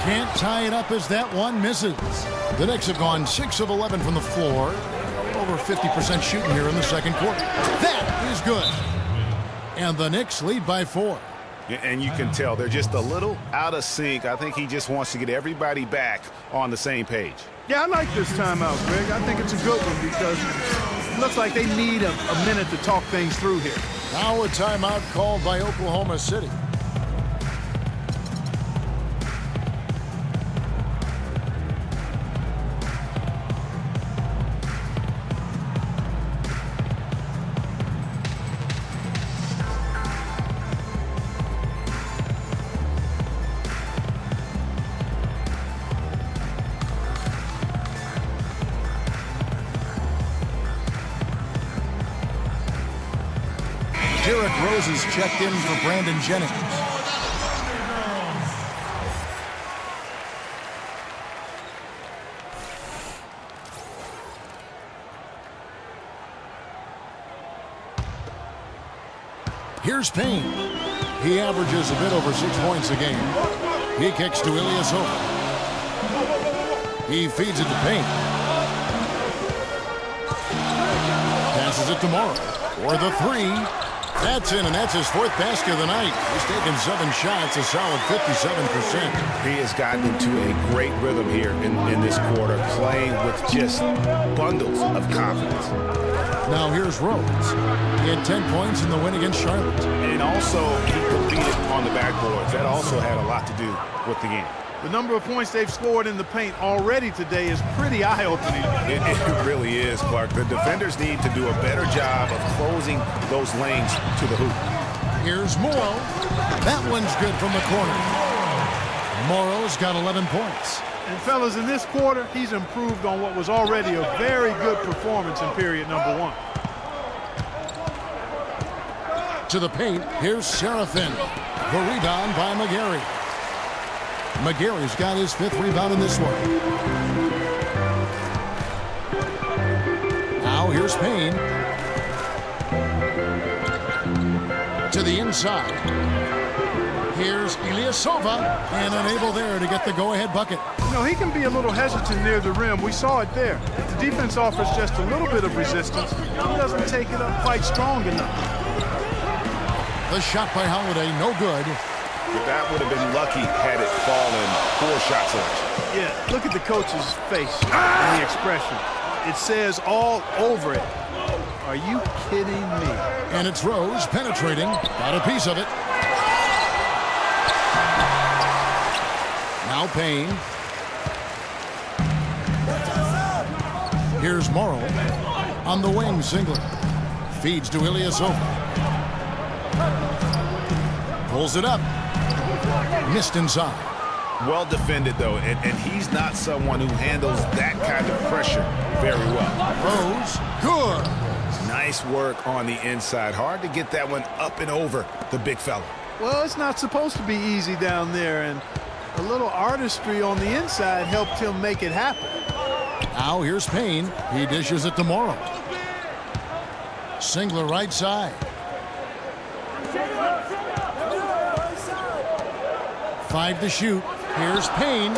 Can't tie it up as that one misses. The Knicks have gone 6 of 11 from the floor, over 50% shooting here in the second quarter. That is good. And the Knicks lead by 4. And you can tell they're just a little out of sync. I think he just wants to get everybody back on the same page. Yeah, I like this timeout, Greg. I think it's a good one because it looks like they need a minute to talk things through here. Now a timeout called by Oklahoma City. Derrick Rose is checked in for Brandon Jennings. Here's Payne. He averages a bit over 6 points a game. He kicks to Ilyasova. He feeds it to Payne. Passes it to Morrow. For the 3. That's in, and that's his 4th basket of the night. He's taken 7 shots, a solid 57%. He has gotten into a great rhythm here in this quarter, playing with just bundles of confidence. Now here's Rose. He had 10 points in the win against Charlotte. And also, he competed on the backboards. That also had a lot to do with the game. The number of points they've scored in the paint already today is pretty eye-opening. It really is, Clark. The defenders need to do a better job of closing those lanes to the hoop. Here's Morrow. That one's good from the corner. Morrow's got 11 points. And fellas, in this quarter, he's improved on what was already a very good performance in period number 1. To the paint, here's Serafin. The rebound by McGarry. McGarry's got his 5th rebound in this one. Now here's Payne. To the inside. Here's Ilyasova, and unable there to get the go-ahead bucket. You know, he can be a little hesitant near the rim. We saw it there. If the defense offers just a little bit of resistance, he doesn't take it up quite strong enough. The shot by Holiday, no good. That would have been lucky had it fallen. Poor shot selection. Yeah, look at the coach's face and the expression. It says all over it. Are you kidding me? And it's Rose penetrating. Got a piece of it. Now Payne. Here's Morrow. On the wing, Singler. Feeds to Ilyasova. Pulls it up. Missed inside. Well defended, though, and he's not someone who handles that kind of pressure very well. Rose, good. Nice work on the inside. Hard to get that one up and over the big fella. Well, it's not supposed to be easy down there, and a little artistry on the inside helped him make it happen. Now here's Payne. He dishes it to Morrow. Singler right side. 5 to shoot. Here's Payne.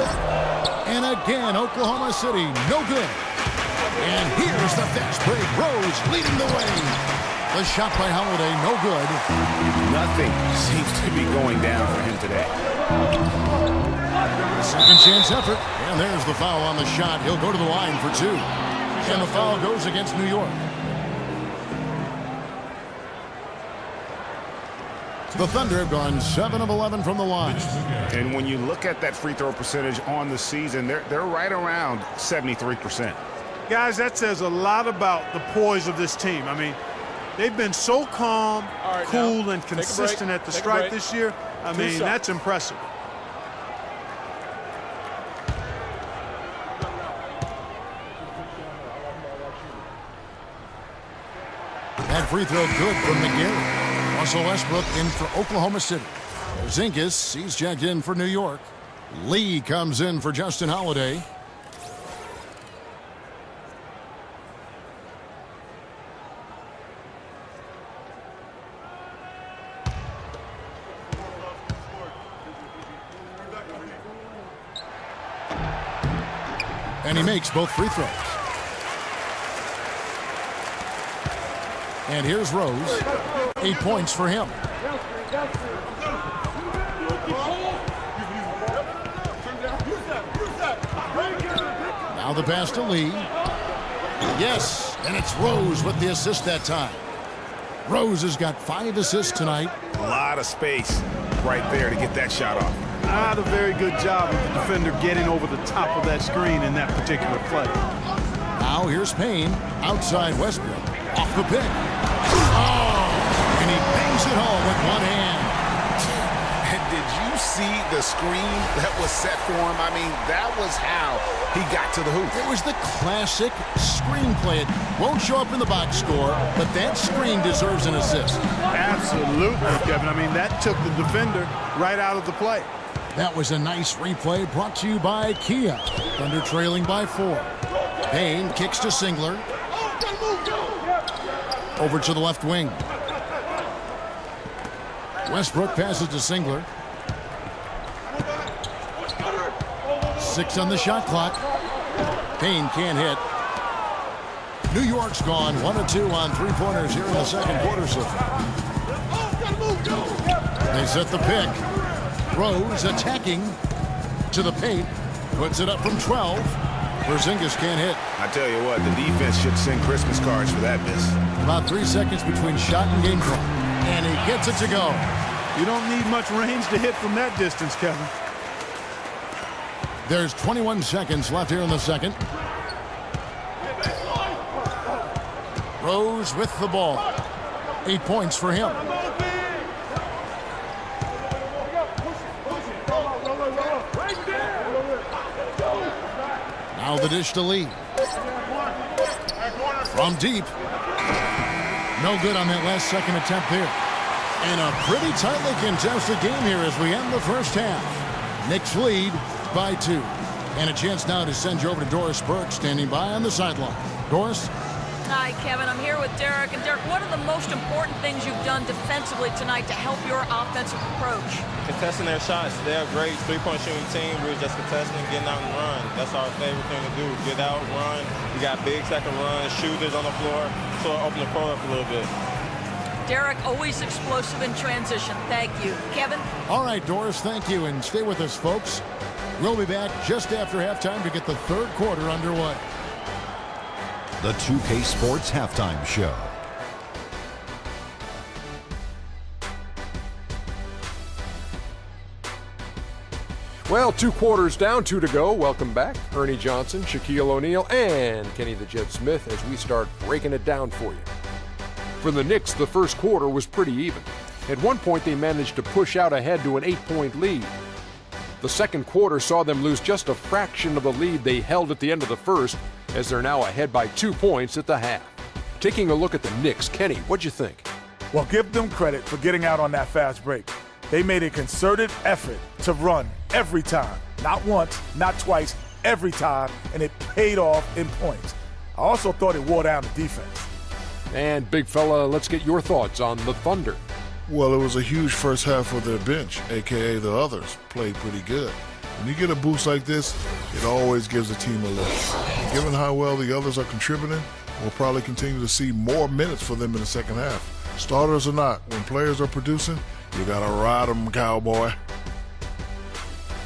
And again, Oklahoma City, no good. And here's the fast break. Rose leading the way. The shot by Holiday, no good. Nothing seems to be going down for him today. Second chance effort. And there's the foul on the shot. He'll go to the line for 2. And the foul goes against New York. The Thunder have gone 7 of 11 from the line. And when you look at that free throw percentage on the season, they're right around 73%. Guys, that says a lot about the poise of this team. I mean, they've been so calm, cool, and consistent at the stripe this year. I mean, that's impressive. That free throw good from McGarry. Russell Westbrook in for Oklahoma City. Porzingis, he's checked in for New York. Lee comes in for Justin Holiday. And he makes both free throws. And here's Rose. 8 points for him. Now the pass to Lee. Yes, and it's Rose with the assist that time. Rose has got 5 assists tonight. A lot of space right there to get that shot off. Not a very good job of the defender getting over the top of that screen in that particular play. Now here's Payne. Outside Westbrook. Off the pick. Oh! And he bangs it home with one hand. And did you see the screen that was set for him? I mean, that was how he got to the hoop. It was the classic screenplay. It won't show up in the box score, but that screen deserves an assist. Absolutely, Kevin. I mean, that took the defender right out of the play. That was a nice replay brought to you by Kia. Thunder trailing by 4. Payne kicks to Singler. Over to the left wing. Westbrook passes to Singler. 6 on the shot clock. Payne can't hit. New York's gone 1 of 2 on 3-pointers here in the second quarter so far. They set the pick. Rose attacking to the paint. Puts it up from 12. Porzingis can't hit. I tell you what, the defense should send Christmas cards for that miss. About 3 seconds between shot and game clock. And he gets it to go. You don't need much range to hit from that distance, Kevin. There's 21 seconds left here in the second. Rose with the ball. 8 points for him. Now the dish to Lee. From deep. No good on that last second attempt there. And a pretty tightly contested game here as we end the first half. Knicks lead by 2. And a chance now to send you over to Doris Burke standing by on the sideline. Doris? Hi, Kevin. I'm here with Derek. And Derek, what are the most important things you've done defensively tonight to help your offensive approach? Contesting their shots. They're a great three-point shooting team. We're just contesting, getting out and run. That's our favorite thing to do. Get out, run. We got big second runs, shooters on the floor, so open the floor up a little bit. Derek, always explosive in transition. Thank you. Kevin? All right, Doris, thank you. And stay with us, folks. We'll be back just after halftime to get the third quarter underway. The 2K Sports Halftime Show. Well, 2 quarters down, 2 to go. Welcome back. Ernie Johnson, Shaquille O'Neal, and Kenny the Jet Smith as we start breaking it down for you. For the Knicks, the first quarter was pretty even. At one point, they managed to push out ahead to an 8-point lead. The second quarter saw them lose just a fraction of the lead they held at the end of the first, as they're now ahead by 2 points at the half. Taking a look at the Knicks, Kenny, what'd you think? Well, give them credit for getting out on that fast break. They made a concerted effort to run every time. Not once, not twice, every time, and it paid off in points. I also thought it wore down the defense. And big fella, let's get your thoughts on the Thunder. Well, it was a huge first half for their bench, a.k.a. the others, played pretty good. When you get a boost like this, it always gives the team a lift. Given how well the others are contributing, we'll probably continue to see more minutes for them in the second half. Starters or not, when players are producing, you gotta ride them, cowboy.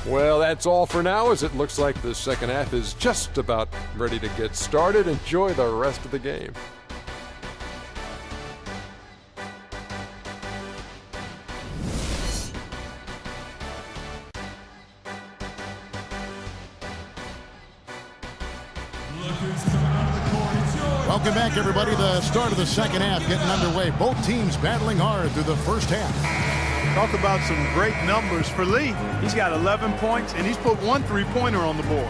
Well, that's all for now, as it looks like the second half is just about ready to get started. Enjoy the rest of the game. Welcome back, everybody. The start of the second half getting underway. Both teams battling hard through the first half. Talk about some great numbers for Lee. He's got 11 points, and he's put 1 3-pointer on the board.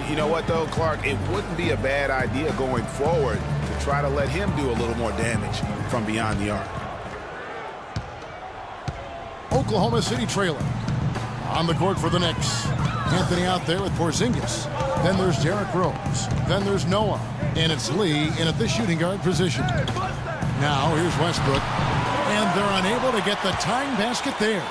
You know what, though, Clark? It wouldn't be a bad idea going forward to try to let him do a little more damage from beyond the arc. Oklahoma City trailing. On the court for the Knicks. Anthony out there with Porzingis. Then there's Derrick Rose. Then there's Noah. And it's Lee in at the shooting guard position. Now here's Westbrook. And they're unable to get the tying basket there.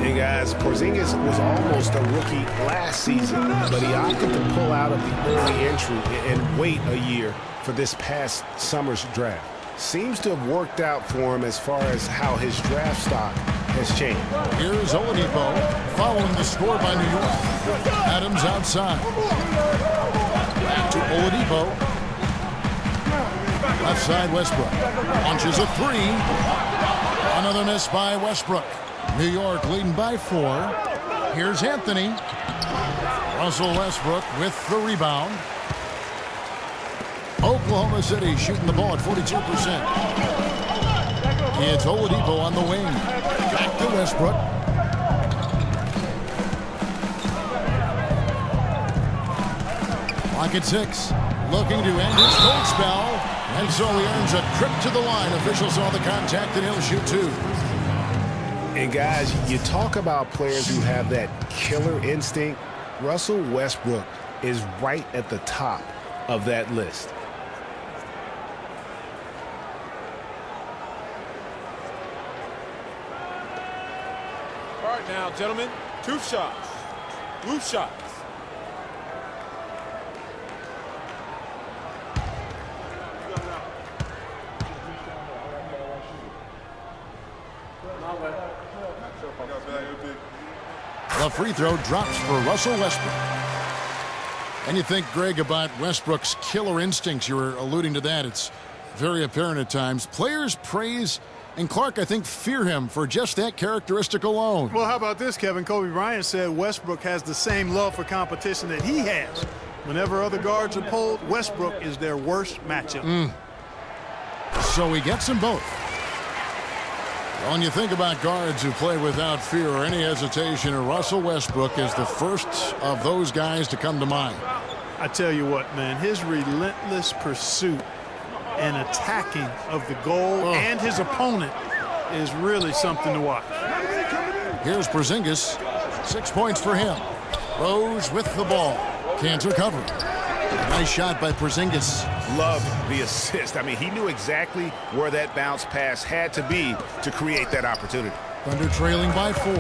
Hey guys, Porzingis was almost a rookie last season, but he opted to pull out of the early entry and wait a year for this past summer's draft. Seems to have worked out for him as far as how his draft stock has changed. Here's Oladipo following the score by New York. Adams outside. Back to Oladipo. Left side Westbrook. Launches a three. Another miss by Westbrook. New York leading by 4. Here's Anthony. Russell Westbrook with the rebound. Oklahoma City shooting the ball at 42%. It's Oladipo on the wing. Back to Westbrook. Clock at 6. Looking to end his cold spell. And so he earns a trip to the line. Officials saw the contact and he'll shoot 2. And guys, you talk about players who have that killer instinct. Russell Westbrook is right at the top of that list. All right now, gentlemen, 2 shots. Loose shots. The free throw drops for Russell Westbrook. And you think, Greg, about Westbrook's killer instincts. You were alluding to that. It's very apparent at times. Players praise, and Clark, I think, fear him for just that characteristic alone. Well, how about this, Kevin? Kobe Bryant said Westbrook has the same love for competition that he has. Whenever other guards are pulled, Westbrook is their worst matchup. So he gets them both. When you think about guards who play without fear or any hesitation, Russell Westbrook is the first of those guys to come to mind. I tell you what, man, his relentless pursuit and attacking of the goal and his opponent is really something to watch. Here's Porzingis. 6 points for him. Rose with the ball. Can't recover. Nice shot by Porzingis. Loved the assist. I mean, he knew exactly where that bounce pass had to be to create that opportunity. Thunder trailing by 4.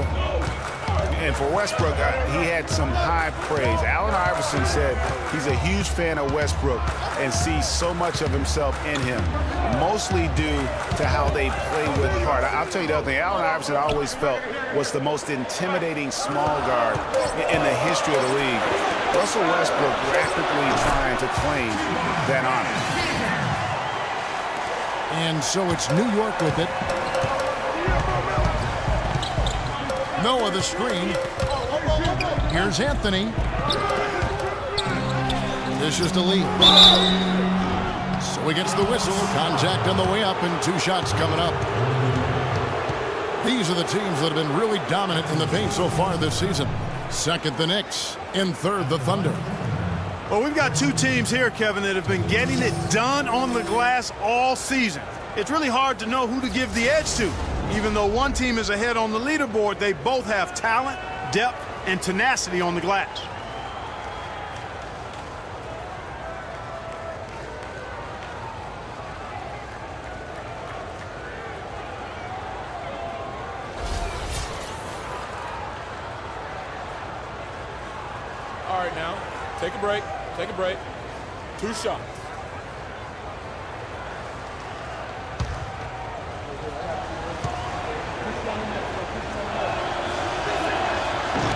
And for Westbrook, he had some high praise. Allen Iverson said he's a huge fan of Westbrook and sees so much of himself in him, mostly due to how they play with heart. I'll tell you the other thing, Allen Iverson always felt was the most intimidating small guard in the history of the league. Russell Westbrook rapidly trying to claim that honor. And so it's New York with it. Noah the screen. Here's Anthony. This is the lead. So he gets the whistle. Contact on the way up and 2 shots coming up. These are the teams that have been really dominant in the paint so far this season. Second, the Knicks. In third, the Thunder. Well, we've got two teams here, Kevin, that have been getting it done on the glass all season. It's really hard to know who to give the edge to. Even though one team is ahead on the leaderboard, they both have talent, depth, and tenacity on the glass. All right, now, take a break. Take a break. 2 shots.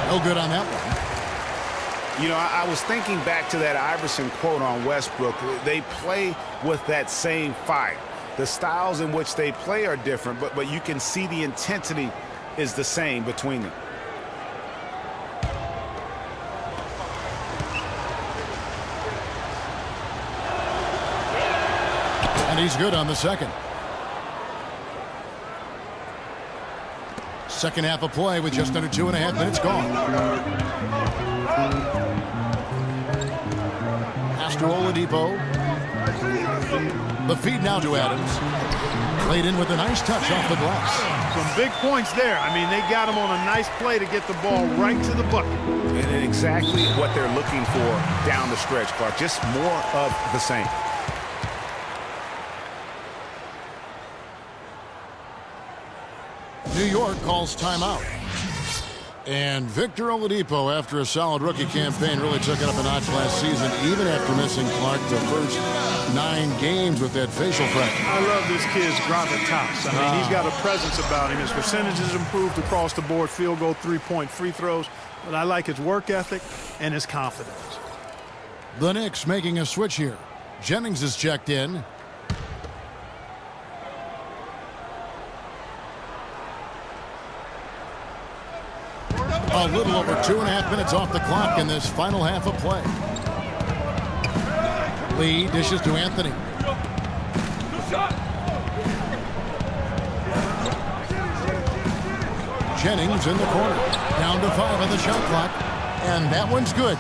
No good on that one. You know, I was thinking back to that Iverson quote on Westbrook. They play with that same fire. The styles in which they play are different, but you can see the intensity is the same between them. And he's good on the second. Second half of play with just under 2.5 minutes gone. Pass to Oladipo. The feed now to Adams. Played in with a nice touch off the glass. Some big points there. I mean, they got him on a nice play to get the ball right to the bucket. And exactly what they're looking for down the stretch, Clark. Just more of the same. New York calls timeout. And Victor Oladipo, after a solid rookie campaign, really took it up a notch last season, even after missing Clark the first 9 games with that facial fracture. I love this kid's gravitas. I mean, he's got a presence about him. His percentages improved across the board, field goal, 3-point free throws. But I like his work ethic and his confidence. The Knicks making a switch here. Jennings is checked in. A little over 2.5 minutes off the clock in this final half of play. Lee dishes to Anthony. Jennings in the corner. Down to 5 on the shot clock. And that one's good.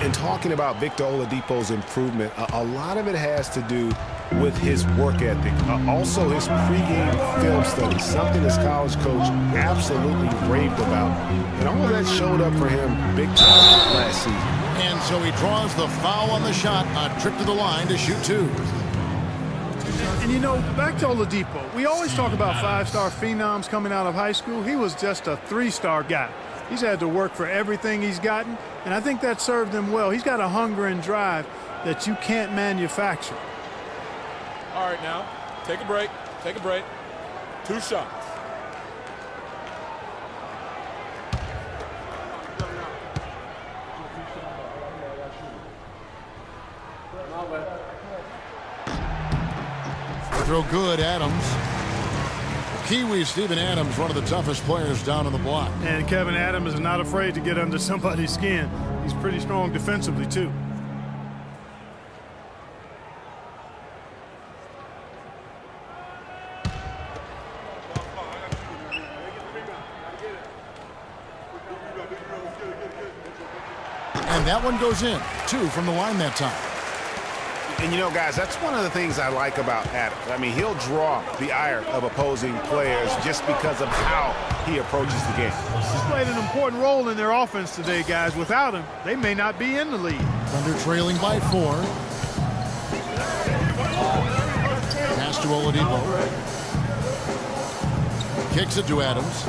In talking about Victor Oladipo's improvement, a lot of it has to do with his work ethic. Also his pregame film study, something his college coach absolutely raved about. And all of that showed up for him big time last season. And so he draws the foul on the shot, a trip to the line to shoot 2. And you know, back to Oladipo, we always talk about 5-star phenoms coming out of high school. He was just a 3-star guy. He's had to work for everything he's gotten, and I think that served him well. He's got a hunger and drive that you can't manufacture. All right, now, take a break. Take a break. 2 shots. Throw good, Adams. Kiwi Steven Adams, one of the toughest players down on the block. And Kevin Adams is not afraid to get under somebody's skin. He's pretty strong defensively, too. And that one goes in. 2 from the line that time. And you know, guys, that's one of the things I like about Adams. I mean, he'll draw the ire of opposing players just because of how he approaches the game. He's played an important role in their offense today, guys. Without him, they may not be in the lead. Thunder trailing by 4. Pass to Oladipo. Kicks it to Adams.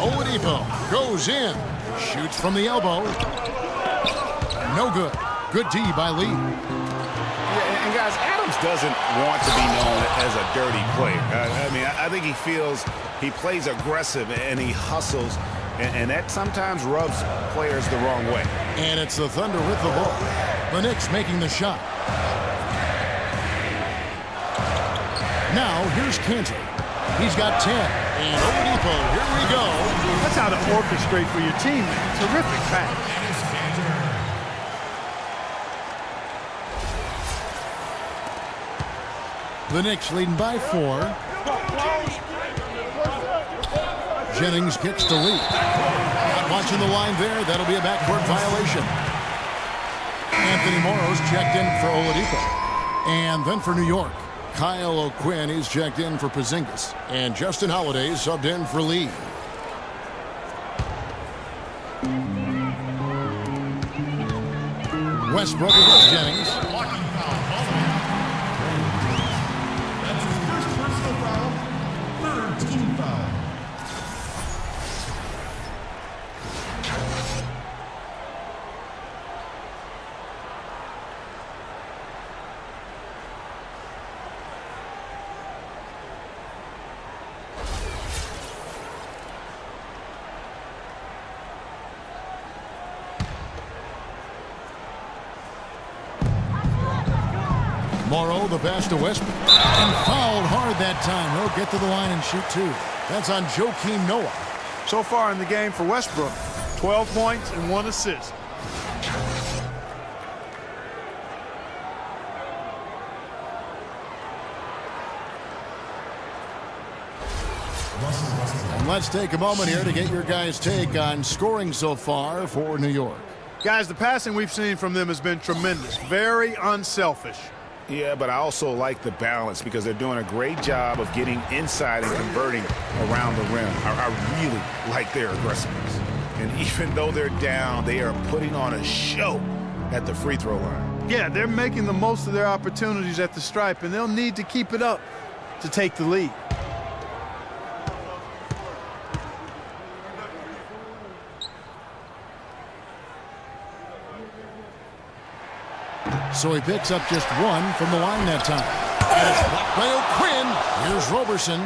Oladipo goes in. Shoots from the elbow. No good. Good D by Lee. Yeah, and guys, Adams doesn't want to be known as a dirty player. I mean, I think he feels he plays aggressive and he hustles, and that sometimes rubs players the wrong way. And it's the Thunder with the ball. The Knicks making the shot. Now here's Cantor. He's got 10. And Oladipo, here we go. That's how to orchestrate for your team, man. Terrific pass. The Knicks leading by 4. Jennings gets to Lee. Watching the line there, that'll be a backcourt violation. Anthony Morrow's checked in for Oladipo. And then for New York, Kyle O'Quinn is checked in for Porzingis. And Justin Holiday subbed in for Lee. Westbrook against Jennings. That's his first personal foul, third team foul. Morrow, the pass to Westbrook. And fouled hard that time. He'll get to the line and shoot two. That's on Joakim Noah. So far in the game for Westbrook, 12 points and 1 assist. And let's take a moment here to get your guys' take on scoring so far for New York. Guys, the passing we've seen from them has been tremendous. Very unselfish. Yeah, but I also like the balance because they're doing a great job of getting inside and converting around the rim. I really like their aggressiveness. And even though they're down, they are putting on a show at the free throw line. Yeah, they're making the most of their opportunities at the stripe, and they'll need to keep it up to take the lead. So he picks up just one from the line that time. And it's blocked by O'Quinn. Here's Roberson.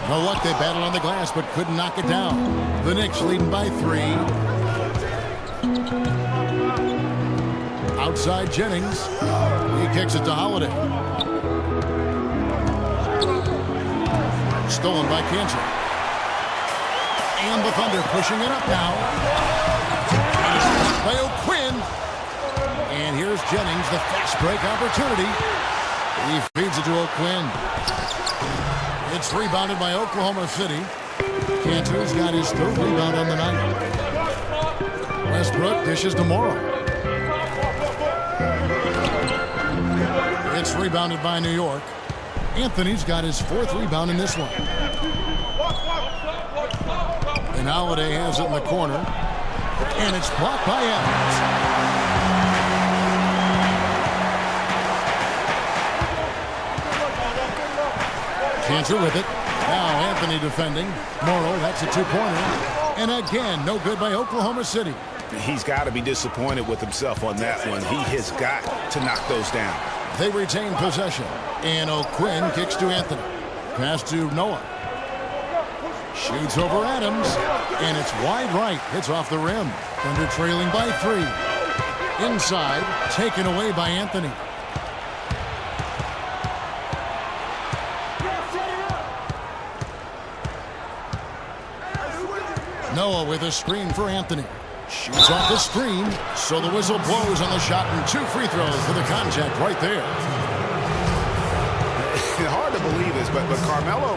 No luck, they battled on the glass, but couldn't knock it down. The Knicks leading by 3. Outside Jennings. He kicks it to Holiday. Stolen by Cantor. And the Thunder pushing it up now. And it's blocked by O'Quinn. And here's Jennings, the fast break opportunity. He feeds it to O'Quinn. It's rebounded by Oklahoma City. Cantor's got his 3rd rebound on the night. Westbrook dishes to Morrow. It's rebounded by New York. Anthony's got his 4th rebound in this one. And Holiday has it in the corner. And it's blocked by Evans. Cantor with it. Now Anthony defending. Morrow, that's a 2-pointer. And again, no good by Oklahoma City. He's got to be disappointed with himself on that one. He has got to knock those down. They retain possession. And O'Quinn kicks to Anthony. Pass to Noah. Shoots over Adams. And it's wide right. Hits off the rim. Thunder trailing by 3. Inside, taken away by Anthony. Noah with a screen for Anthony. Shoots off the screen, so the whistle blows on the shot and 2 free throws for the contact right there. Hard to believe this, but Carmelo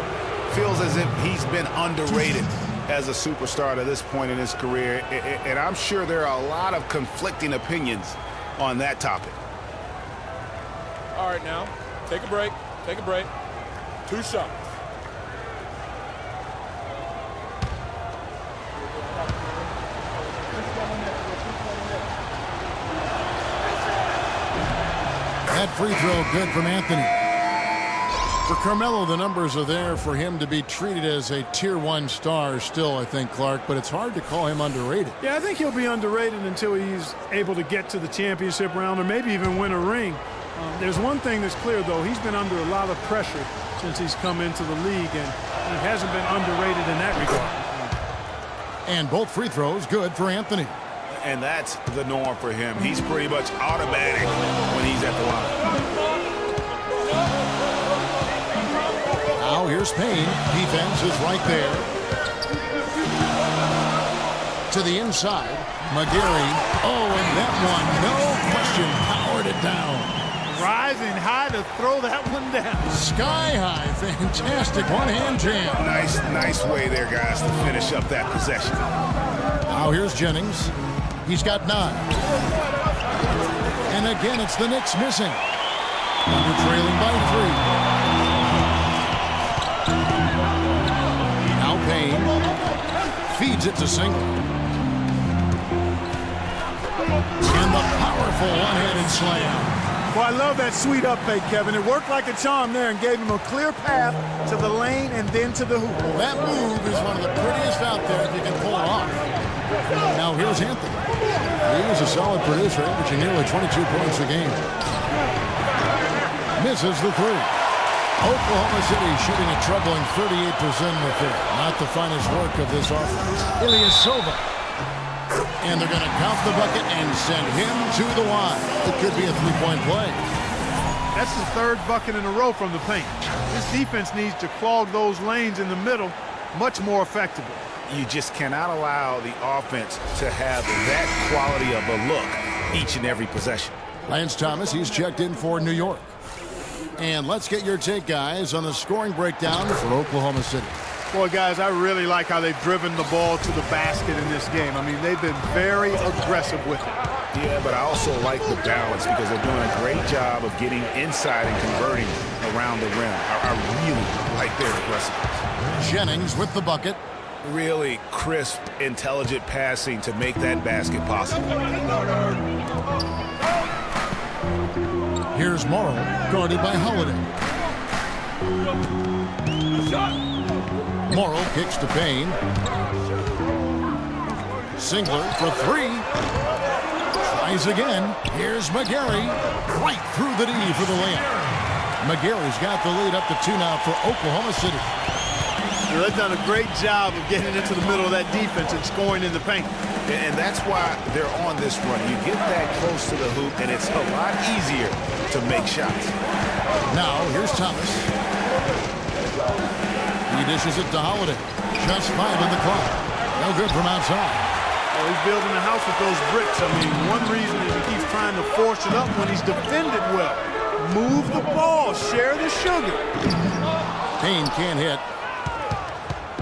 feels as if he's been underrated as a superstar to this point in his career, and I'm sure there are a lot of conflicting opinions on that topic. All right, now, take a break. Take a break. 2 shots. That free throw good from Anthony. For Carmelo, the numbers are there for him to be treated as a Tier 1 star still, I think, Clark, but it's hard to call him underrated. Yeah, I think he'll be underrated until he's able to get to the championship round or maybe even win a ring. There's one thing that's clear, though. He's been under a lot of pressure since he's come into the league, and he hasn't been underrated in that regard. And both free throws good for Anthony. And that's the norm for him. He's pretty much automatic when he's at the line. Now here's Payne. Defense is right there. To the inside. McGarry. Oh, and that one, no question, powered it down. Right rising high to throw that one down. Sky high, fantastic one-hand jam. Nice way there, guys, to finish up that possession. Now here's Jennings. He's got 9. And again, it's the Knicks missing. Under trailing by 3. Now Payne feeds it to Single. And the powerful one-handed slam. Well, I love that sweet up fake, Kevin. It worked like a charm there and gave him a clear path to the lane and then to the hoop. That move is one of the prettiest out there if you can pull it off. Now here's Anthony. He was a solid producer, averaging nearly 22 points a game. Misses the 3. Oklahoma City shooting a troubling 38% in the field. Not the finest work of this offense. Ilyasova. And they're going to count the bucket and send him to the line. It could be a 3-point play. That's his 3rd bucket in a row from the paint. This defense needs to clog those lanes in the middle much more effectively. You just cannot allow the offense to have that quality of a look each and every possession. Lance Thomas, he's checked in for New York. And let's get your take, guys, on the scoring breakdown for Oklahoma City. Boy, guys, I really like how they've driven the ball to the basket in this game. I mean, they've been very aggressive with it. Yeah, but I also like the balance because they're doing a great job of getting inside and converting around the rim. I really like their aggressiveness. Jennings with the bucket. Really crisp, intelligent passing to make that basket possible. Here's Morrow, guarded by Holiday. Morrow kicks to Payne. Singler for 3. Tries again. Here's McGarry. Right through the D for the layup. McGarry's got the lead up to 2 now for Oklahoma City. They've done a great job of getting into the middle of that defense and scoring in the paint. And that's why they're on this run. You get that close to the hoop, and it's a lot easier to make shots. Now, here's Thomas. He dishes it to Holiday. Just 5 on the clock. No good from outside. Well, he's building a house with those bricks. I mean, one reason is he keeps trying to force it up when he's defended well. Move the ball. Share the sugar. Payne can't hit.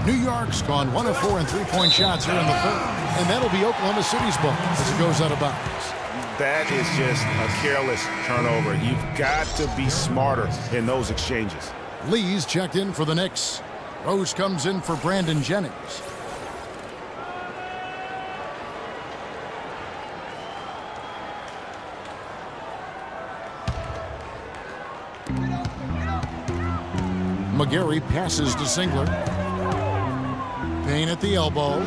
New York's gone 1 of 4 in 3-point shots here in the 3rd. And that'll be Oklahoma City's ball as it goes out of bounds. That is just a careless turnover. You've got to be smarter in those exchanges. Lee's checked in for the Knicks. Rose comes in for Brandon Jennings. McGarry passes to Singler. Payne at the elbow.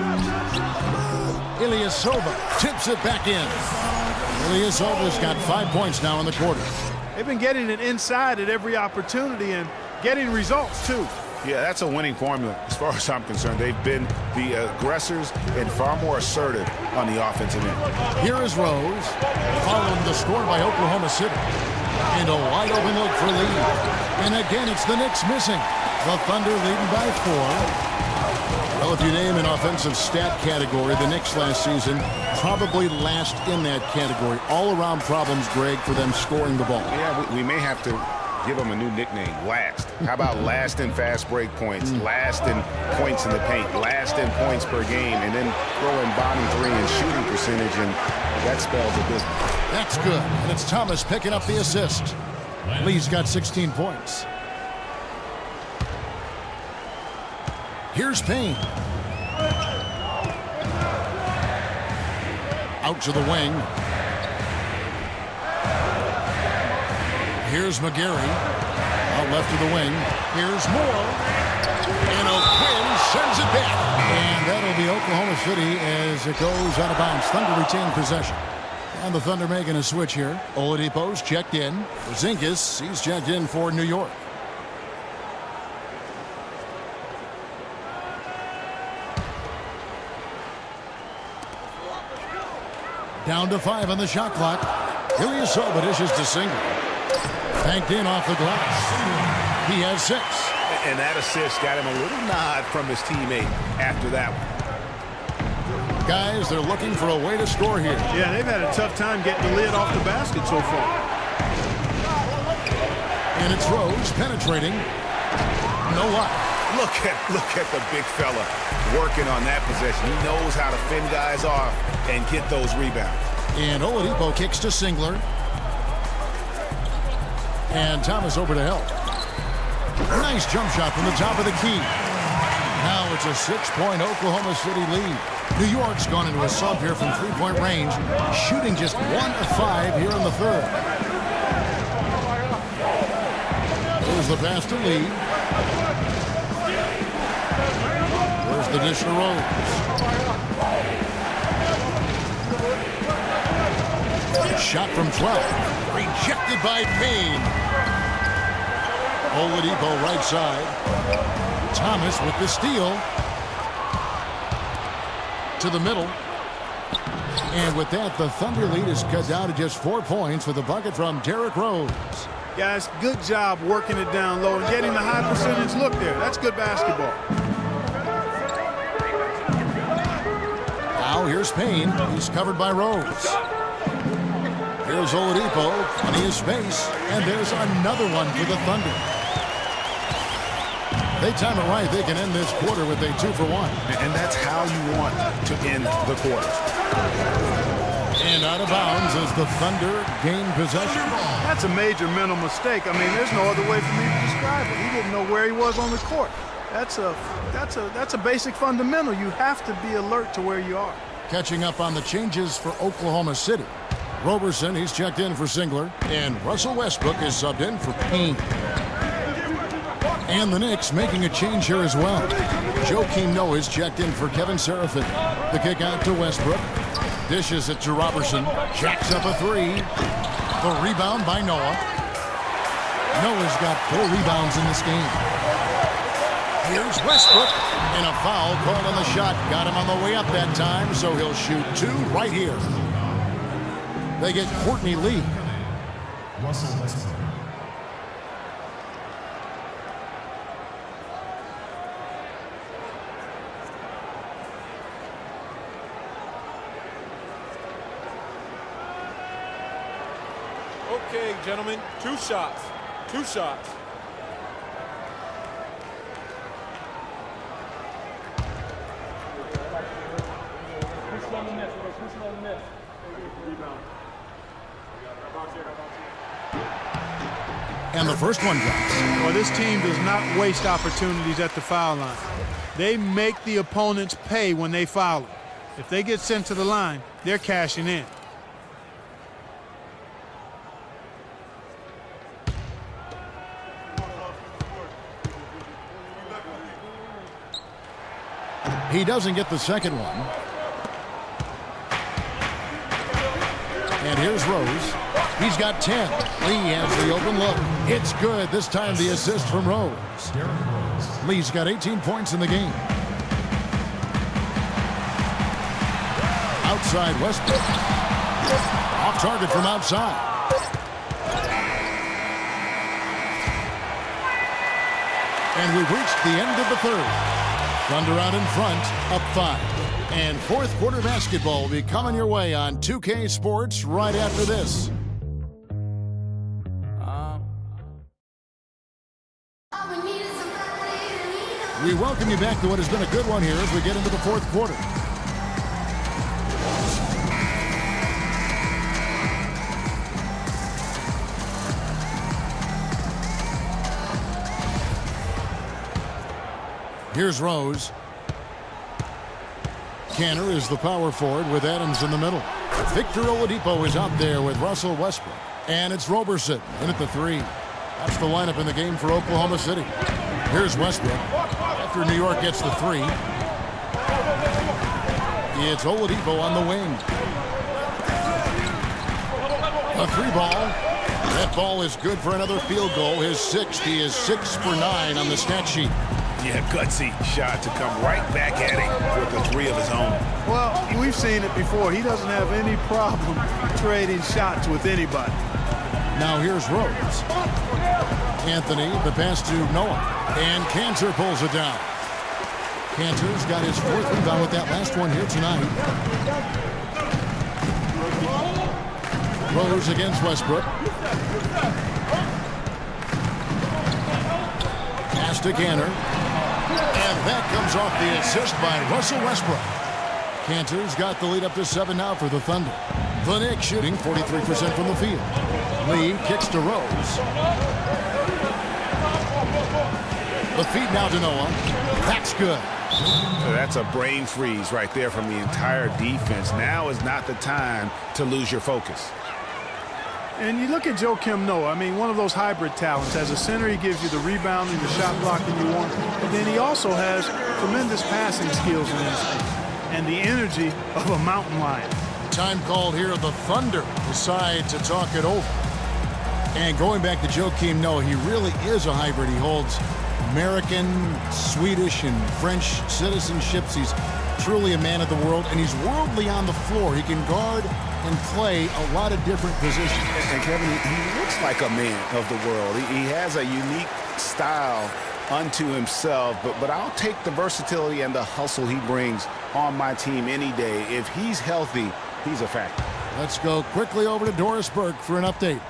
Ilyasova tips it back in. Ilyasova's got 5 points now in the quarter. They've been getting it inside at every opportunity and getting results, too. Yeah, that's a winning formula as far as I'm concerned. They've been the aggressors and far more assertive on the offensive end. Here is Rose, following the score by Oklahoma City. And a wide open look for Lee. And again, it's the Knicks missing. The Thunder leading by 4. Well, if you name an offensive stat category, the Knicks last season probably last in that category. All-around problems, Greg, for them scoring the ball. Yeah, we may have to give them a new nickname, Last. How about last in fast break points, last in points in the paint, last in points per game, and then throw in bottom 3 and shooting percentage, and that spells a business. That's good, and it's Thomas picking up the assist. Lee's got 16 points. Here's Payne. Out to the wing. Here's McGarry. Out left to the wing. Here's Moore. And O'Quinn sends it back. And that'll be Oklahoma City as it goes out of bounds. Thunder retain possession. And the Thunder making a switch here. Oladipo's checked in. Porzingis, he's checked in for New York. Down to 5 on the shot clock. Ilyasova dishes to Singler. Banked in off the glass. He has 6. And that assist got him a little nod from his teammate after that one. Guys, they're looking for a way to score here. Yeah, they've had a tough time getting the lid off the basket so far. And it's Rose penetrating. No luck. Look at the big fella working on that possession. He knows how to fend guys off and get those rebounds. And Oladipo kicks to Singler. And Thomas over to help. Nice jump shot from the top of the key. Now it's a 6-point Oklahoma City lead. New York's gone into a sub here from 3-point range, shooting just 1 of 5 here in the third. There's the pass to Lee. There's the dish to Rose. Shot from 12. Rejected by Payne. Oladipo right side. Thomas with the steal. To the middle. And with that, the Thunder lead is cut down to just 4 points with a bucket from Derrick Rose. Guys, good job working it down low and getting the high percentage look there. That's good basketball. Now here's Payne. He's covered by Rose. Here's Oladipo. Plenty of space. And there's another one for the Thunder. They time it right. They can end this quarter with a 2 for 1. And that's how you want to end the quarter. And out of bounds as the Thunder gain possession. That's a major mental mistake. I mean, there's no other way for me to describe it. He didn't know where he was on the court. That's a basic fundamental. You have to be alert to where you are. Catching up on the changes for Oklahoma City. Roberson, he's checked in for Singler. And Russell Westbrook is subbed in for Payne. And the Knicks making a change here as well. Joakim Noah is checked in for Kevin Seraphin. The kick out to Westbrook. Dishes it to Robertson. Jacks up a 3. The rebound by Noah. Noah's got 4 rebounds in this game. Here's Westbrook. And a foul called on the shot. Got him on the way up that time, so he'll shoot 2 right here. They get Courtney Lee. Russell Westbrook. Okay, gentlemen, 2 shots. 2 shots. And the first one drops. Well, this team does not waste opportunities at the foul line. They make the opponents pay when they foul them. If they get sent to the line, they're cashing in. He doesn't get the second one. And here's Rose. He's got 10. Lee has the open look. It's good. This time the assist from Rose. Lee's got 18 points in the game. Outside Westbrook. Off target from outside. And we've reached the end of the third. Thunder out in front, up 5. And fourth quarter basketball will be coming your way on 2K Sports right after this. We welcome you back to what has been a good one here as we get into the fourth quarter. Here's Rose. Canner is the power forward with Adams in the middle. Victor Oladipo is out there with Russell Westbrook. And it's Roberson in at the 3. That's the lineup in the game for Oklahoma City. Here's Westbrook. After New York gets the 3. It's Oladipo on the wing. A 3 ball. That ball is good for another field goal. His 6th. He is 6 for 9 on the stat sheet. Yeah, gutsy shot to come right back at him with a 3 of his own. Well, we've seen it before. He doesn't have any problem trading shots with anybody. Now here's Rose. Anthony, the pass to Noah. And Cantor pulls it down. Cantor's got his 4th rebound with that last one here tonight. Rose against Westbrook. to Cantor. And that comes off the assist by Russell Westbrook. Cantor's got the lead up to 7 now for the Thunder. The Knicks shooting 43% from the field. Lee kicks to Rose. The feed now to Noah. That's good. So that's a brain freeze right there from the entire defense. Now is not the time to lose your focus. And you look at Joakim Noah, I mean, one of those hybrid talents. As a center, he gives you the rebounding, the shot blocking you want. But then he also has tremendous passing skills and instinct and the energy of a mountain lion. Time called here. The Thunder decide to talk it over. And going back to Joakim Noah, he really is a hybrid. He holds American, Swedish, and French citizenships. He's truly a man of the world, and he's worldly on the floor. He can guard and play a lot of different positions. And Kevin, he looks like a man of the world. He has a unique style unto himself, but I'll take the versatility and the hustle he brings on my team any day. If he's healthy, he's a factor. Let's go quickly over to Doris Burke for an update.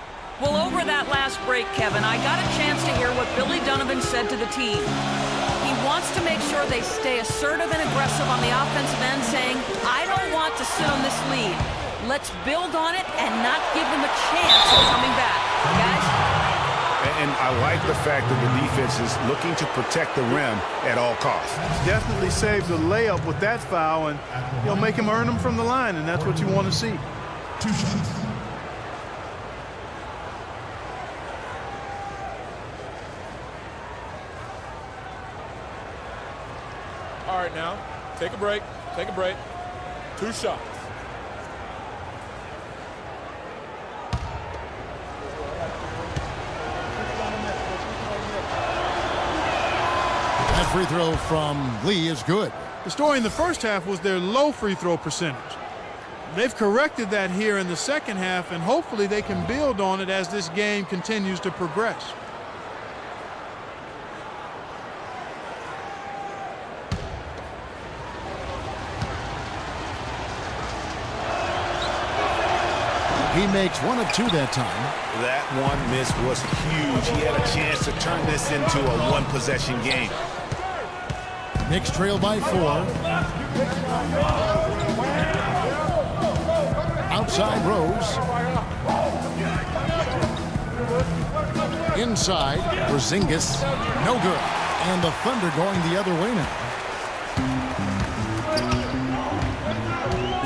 Well, over that last break, Kevin, I got a chance to hear what Billy Donovan said to the team. He wants to make sure they stay assertive and aggressive on the offensive end, saying, I don't want to sit on this lead. Let's build on it and not give them a chance of coming back. Guys? And I like the fact that the defense is looking to protect the rim at all costs. Definitely saved the layup with that foul and, make him earn them from the line, and that's what you want to see. 2 shots. All right, now, take a break. Take a break. 2 shots. That free throw from Lee is good. The story in the first half was their low free throw percentage. They've corrected that here in the second half, and hopefully they can build on it as this game continues to progress. He makes 1 of 2 that time. That one miss was huge. He had a chance to turn this into a one-possession game. Knicks trail by 4. Outside Rose. Inside, Porzingis. No good. And the Thunder going the other way now.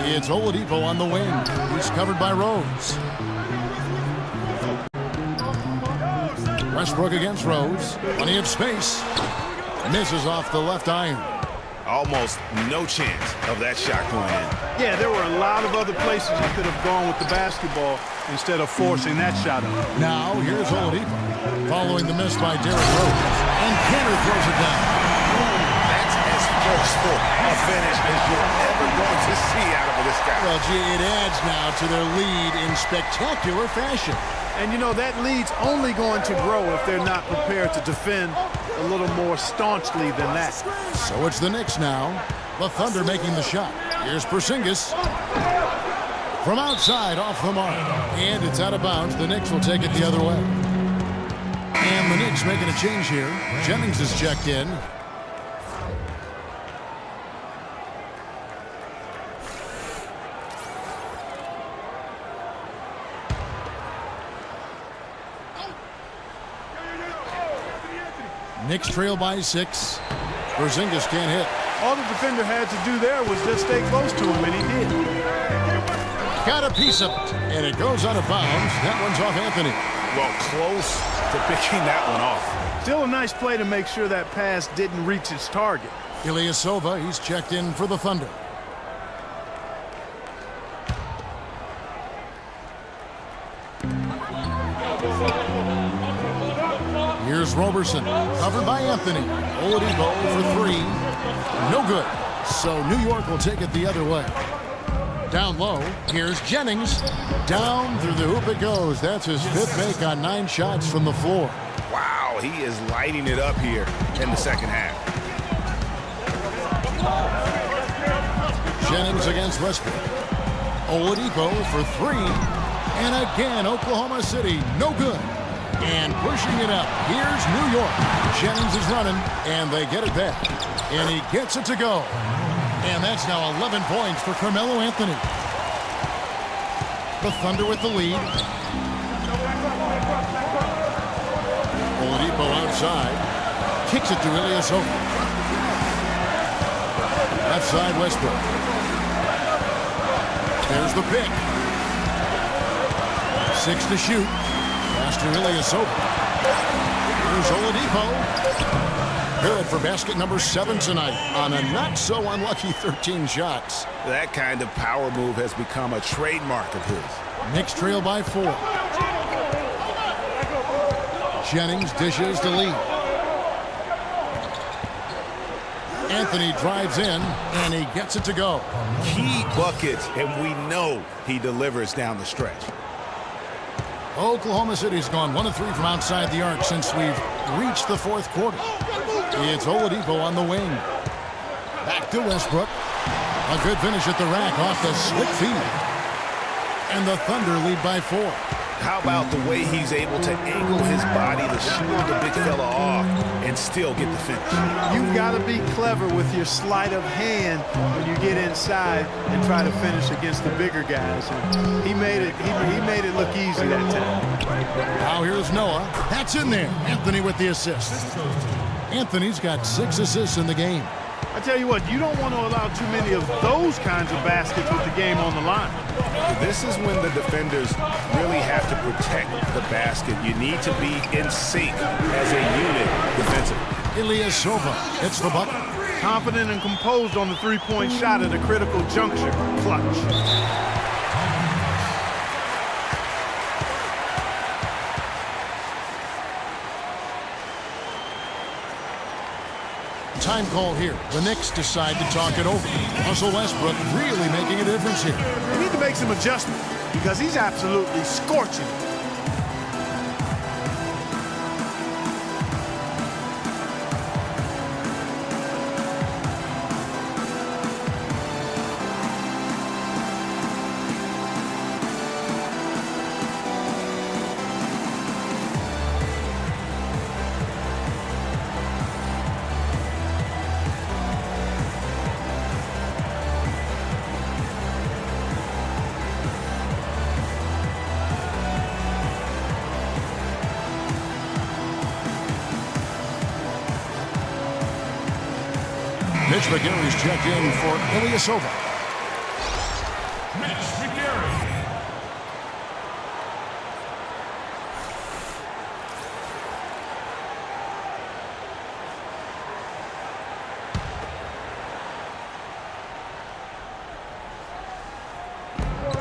It's Oladipo on the wing. He's covered by Rose. Westbrook against Rose. Plenty of space. Misses off the left iron. Almost no chance of that shot going in. Yeah, there were a lot of other places he could have gone with the basketball instead of forcing that shot up. Now, here's Oladipo. Following the miss by Derrick Rose. And Cantor throws it down. That's as forceful a finish as you're ever going to see out of this guy. Well, gee, it adds now to their lead in spectacular fashion. And, that lead's only going to grow if they're not prepared to defend a little more staunchly than that. So it's the Knicks now. The Thunder making the shot. Here's Porzingis. From outside, off the mark. And it's out of bounds. The Knicks will take it the other way. And the Knicks making a change here. Jennings is checked in. Knicks trail by 6. Porzingis can't hit. All the defender had to do there was just stay close to him, and he did. Got a piece of it, and it goes out of bounds. That one's off Anthony. Well, close to picking that one off. Still a nice play to make sure that pass didn't reach its target. Ilyasova, he's checked in for the Thunder. Here's Roberson, covered by Anthony. Oladipo for 3. No good. So New York will take it the other way. Down low, here's Jennings. Down through the hoop it goes. That's his 5th make on 9 shots from the floor. Wow, he is lighting it up here in the second half. Jennings against Westbrook. Oladipo for 3. And again, Oklahoma City, no good. And pushing it up. Here's New York. Jennings is running, and they get it back. And he gets it to go. And that's now 11 points for Carmelo Anthony. The Thunder with the lead. Oladipo outside. Kicks it to Ilyasova. Left side, Westbrook. There's the pick. 6 to shoot. Pass to Ilyasova. Here's Oladipo. Good for basket number 7 tonight on a not-so-unlucky 13 shots. That kind of power move has become a trademark of his. Knicks trail by 4. Jennings dishes to Lee. Anthony drives in, and he gets it to go. Key buckets, and we know he delivers down the stretch. Oklahoma City's gone 1 of 3 from outside the arc since we've reached the 4th quarter. It's Oladipo on the wing. Back to Westbrook. A good finish at the rack off the slick feed. And the Thunder lead by 4. How about the way he's able to angle his body to shield the big fella off and still get the finish? You've got to be clever with your sleight of hand when you get inside and try to finish against the bigger guys. And he made it look easy that time. Now here's Noah. That's in there. Anthony with the assist. Anthony's got 6 assists in the game. I tell you what, you don't want to allow too many of those kinds of baskets with the game on the line. This is when the defenders really have to protect the basket. You need to be in sync as a unit defensively. Ilyasova hits the bucket. Confident and composed on the three-point shot at a critical juncture. Clutch. Time call here. The Knicks decide to talk it over. Russell Westbrook really making a difference here. They need to make some adjustments because he's absolutely scorching. Mitch McGarry's checked in for Ilyasova. Mitch McGarry.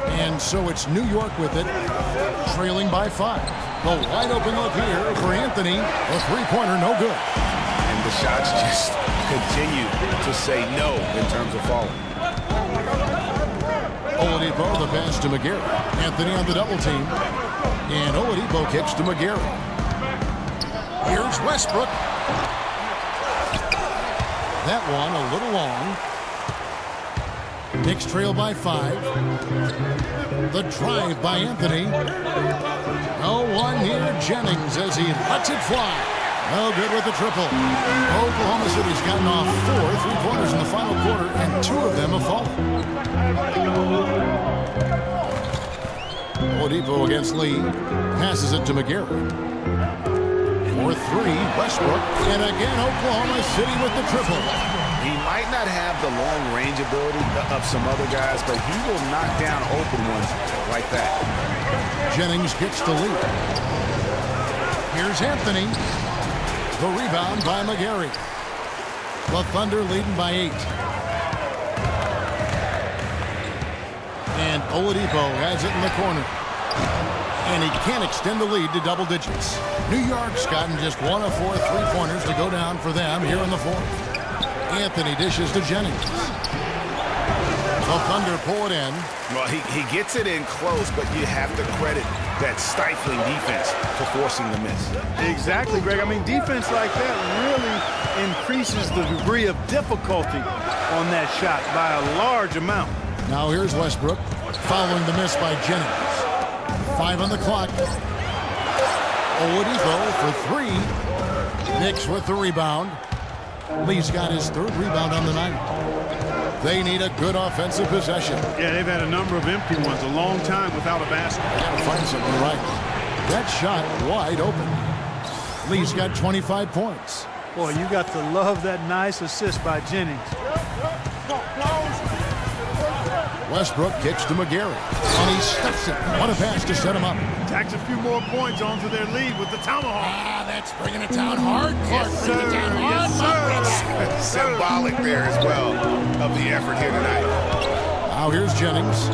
And so it's New York with it, trailing by 5. The wide open look here for Anthony. A three-pointer, no good. And the shots just continue to say no in terms of falling. Oladipo, the pass to McGarry. Anthony on the double team. And Oladipo kicks to McGarry. Here's Westbrook. That one a little long. Knicks trail by 5. The drive by Anthony. No one near Jennings as he lets it fly. No good with the triple. Oklahoma City's gotten off 4 three-pointers in the final quarter, and 2 of them have fallen. Oladipo against Lee. Passes it to McGarry. For 3, Westbrook. And again, Oklahoma City with the triple. He might not have the long-range ability of some other guys, but he will knock down open ones like that. Jennings gets the lead. Here's Anthony. The rebound by McGarry. The Thunder leading by 8. And Oladipo has it in the corner. And he can't extend the lead to double digits. New York's gotten just 1 of 4 three-pointers to go down for them here in the 4th. Anthony dishes to Jennings. The Thunder pull it in. Well, he gets it in close, but you have to credit that stifling defense for forcing the miss. Exactly, Greg. I mean, defense like that really increases the degree of difficulty on that shot by a large amount. Now here's Westbrook following the miss by Jennings. 5 on the clock. Oladipo for three. Knicks with the rebound. Lee's got his third rebound on the night. They need a good offensive possession. Yeah, they've had a number of empty ones, a long time without a basket. They got to find something right. That shot wide open. Lee's got 25 points. Boy, you got to love that nice assist by Jennings. Westbrook kicks to McGarry, and he stuffs it. What a pass to set him up. Tacks a few more points onto their lead with the tomahawk. That's bringing it down hard. Clark bringing it down hard. Yes, symbolic there as well of the effort here tonight. Now here's Jennings.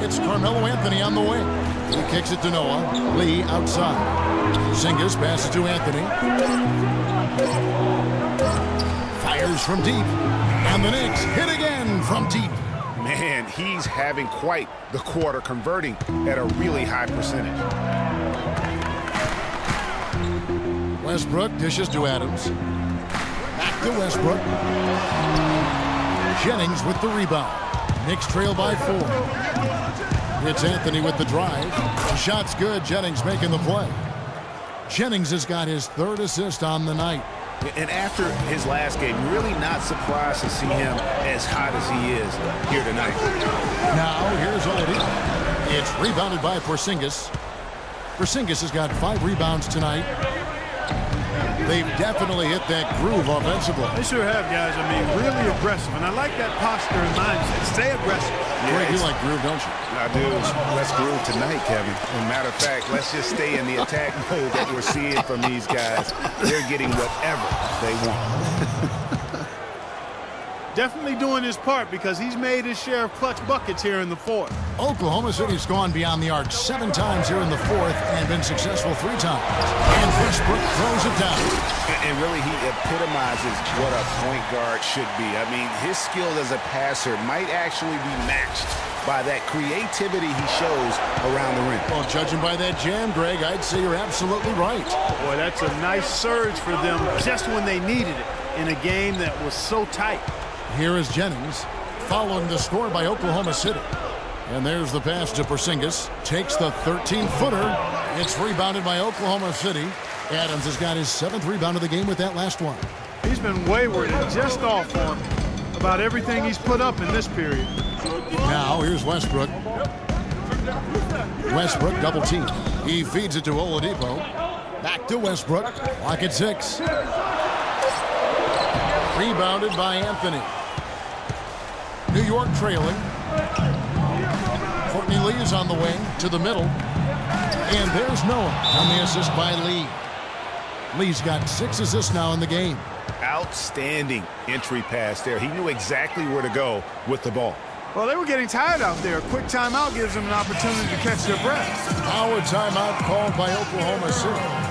It's Carmelo Anthony on the wing. He kicks it to Noah. Lee outside. Porzingis passes to Anthony. Fires from deep. And the Knicks hit again from deep. Man, he's having quite the quarter, converting at a really high percentage. Westbrook dishes to Adams. Back to Westbrook. Jennings with the rebound. Knicks trail by 4. It's Anthony with the drive. The shot's good. Jennings making the play. Jennings has got his third assist on the night. And after his last game, really not surprised to see him as hot as he is here tonight. Now here's Oladipo. It's rebounded by Porzingis. Porzingis has got 5 rebounds tonight. They've definitely hit that groove offensively. They sure have, guys. I mean, really aggressive. And I like that posture and mindset. Stay aggressive. Yeah, you like groove, don't you? I do. Let's groove tonight, Kevin. As a matter of fact, let's just stay in the attack mode that we're seeing from these guys. They're getting whatever they want. Definitely doing his part because he's made his share of clutch buckets here in the fourth. Oklahoma City's gone beyond the arc 7 times here in the fourth and been successful 3 times. And Westbrook throws it down. And really, he epitomizes what a point guard should be. I mean, his skills as a passer might actually be matched by that creativity he shows around the rim. Well, judging by that jam, Greg, I'd say you're absolutely right. Boy, that's a nice surge for them just when they needed it in a game that was so tight. Here is Jennings, following the score by Oklahoma City. And there's the pass to Porzingis. Takes the 13-footer. It's rebounded by Oklahoma City. Adams has got his 7th rebound of the game with that last one. He's been wayward and just off on about everything he's put up in this period. Now here's Westbrook. Westbrook double team. He feeds it to Oladipo. Back to Westbrook. Clock at 6. Rebounded by Anthony. New York trailing. Courtney Lee is on the wing to the middle. And there's Noah on the assist by Lee. Lee's got 6 assists now in the game. Outstanding entry pass there. He knew exactly where to go with the ball. Well, they were getting tired out there. A quick timeout gives them an opportunity to catch their breath. Now a timeout called by Oklahoma City.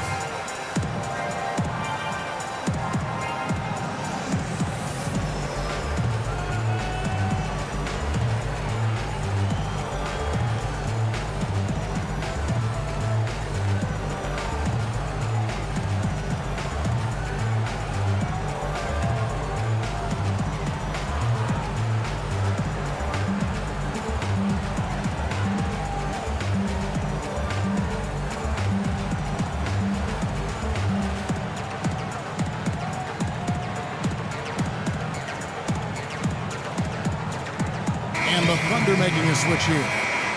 And the Thunder making a switch here.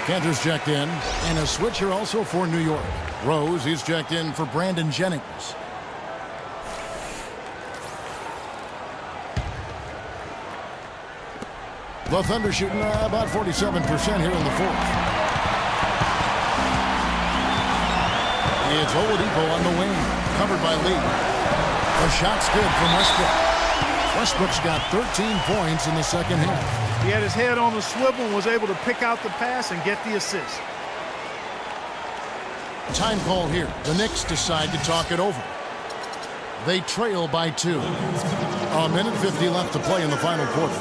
Cantor's checked in, and a switch here also for New York. Rose, he's checked in for Brandon Jennings. The Thunder shooting about 47% here in the fourth. It's Oladipo on the wing, covered by Lee. The shot's good from Westbrook. Westbrook's got 13 points in the second half. He had his head on the swivel and was able to pick out the pass and get the assist. Time call here. The Knicks decide to talk it over. They trail by 2. A minute 50 left to play in the final quarter.